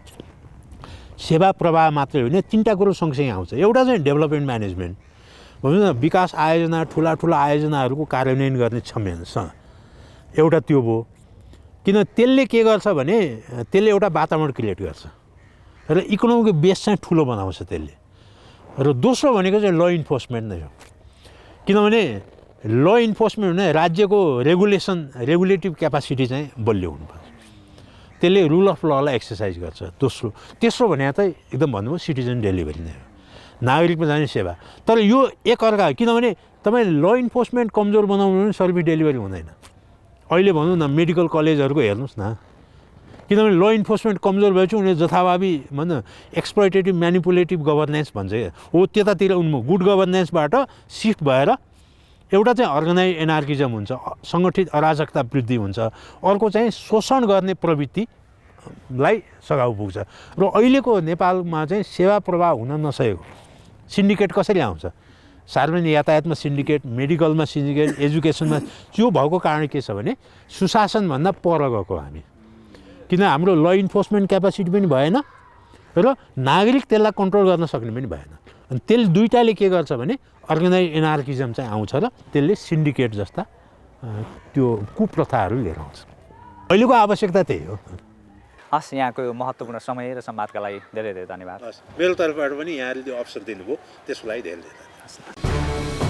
सेवा प्रवाह मात्रै होइन, 3टा कुरो सँगसँगै आउँछ। एउटा चाहिँ डेभलपमेन्ट म्यानेजमेन्ट भनौँ न, विकास आयोजना ठुला आयोजनाहरूको कार्यान्वयन गर्ने क्षमता एउटा त्यो भयो। किन त्यसले के गर्छ भने त्यसले एउटा वातावरण क्रिएट गर्छ र इकोनोमिक बेस चाहिँ ठुलो बनाउँछ त्यसले। र दोस्रो भनेको चाहिँ ल इन्फोर्समेन्ट नै हो। किनभने ल इन्फोर्समेन्ट भने राज्यको रेगुलेटिभ क्यापासिटी चाहिँ बलियो हुनुपर्छ। त्यसले रुल अफ ललाई एक्सर्साइज गर्छ। तेस्रो भने चाहिँ एकदम भन्नुभयो सिटिजन डेलिभरी नै हो, नागरिकमा जाने सेवा। तर यो एकअर्का, किनभने तपाईँ ल इन्फोर्समेन्ट कमजोर बनाउनु भने सर्भिस डेलिभरी हुँदैन। अहिले भनौँ न मेडिकल कलेजहरूको हेर्नुहोस् न, किनभने ल इन्फोर्समेन्ट कमजोर भएपछि उनीहरू जथाभावी भन्छ एक्सप्लोइटेटिभ म्यानिपुलेटिभ गभर्नेन्स भन्छ हो, त्यतातिर उन्मुख गुड गभर्नेन्सबाट सिफ्ट भएर एउटा चाहिँ अर्गनाइज एनार्किजम हुन्छ, सङ्गठित अराजकता वृद्धि हुन्छ, अर्को चाहिँ शोषण गर्ने प्रवृत्तिलाई सघाउ पुग्छ। र अहिलेको नेपालमा चाहिँ सेवा प्रवाह हुन नसकेको सिन्डिकेट कसरी आउँछ? सार्वजनिक यातायातमा सिन्डिकेट, मेडिकलमा सिन्डिकेट, एजुकेसनमा त्यो भएको कारण के छ भने सुशासनभन्दा पर गएको हामी। किन हाम्रो ल इन्फोर्समेन्ट क्यापासिटी पनि भएन र नागरिक त्यसलाई कन्ट्रोल गर्न सक्ने पनि भएन। अनि त्यसले दुइटाले के गर्छ भने अर्गनाइज एनार्किजम चाहिँ आउँछ र त्यसले सिन्डिकेट जस्ता त्यो कुप्रथाहरू लिएर आउँछ। अहिलेको आवश्यकता त्यही हो। हस्, यहाँको यो महत्त्वपूर्ण समय र सम्वादका लागि धेरै धेरै धन्यवाद। मेरो तर्फबाट पनि यहाँले त्यो अवसर दिनुभयो, त्यसको लागि धेरै धेरै धन्यवाद।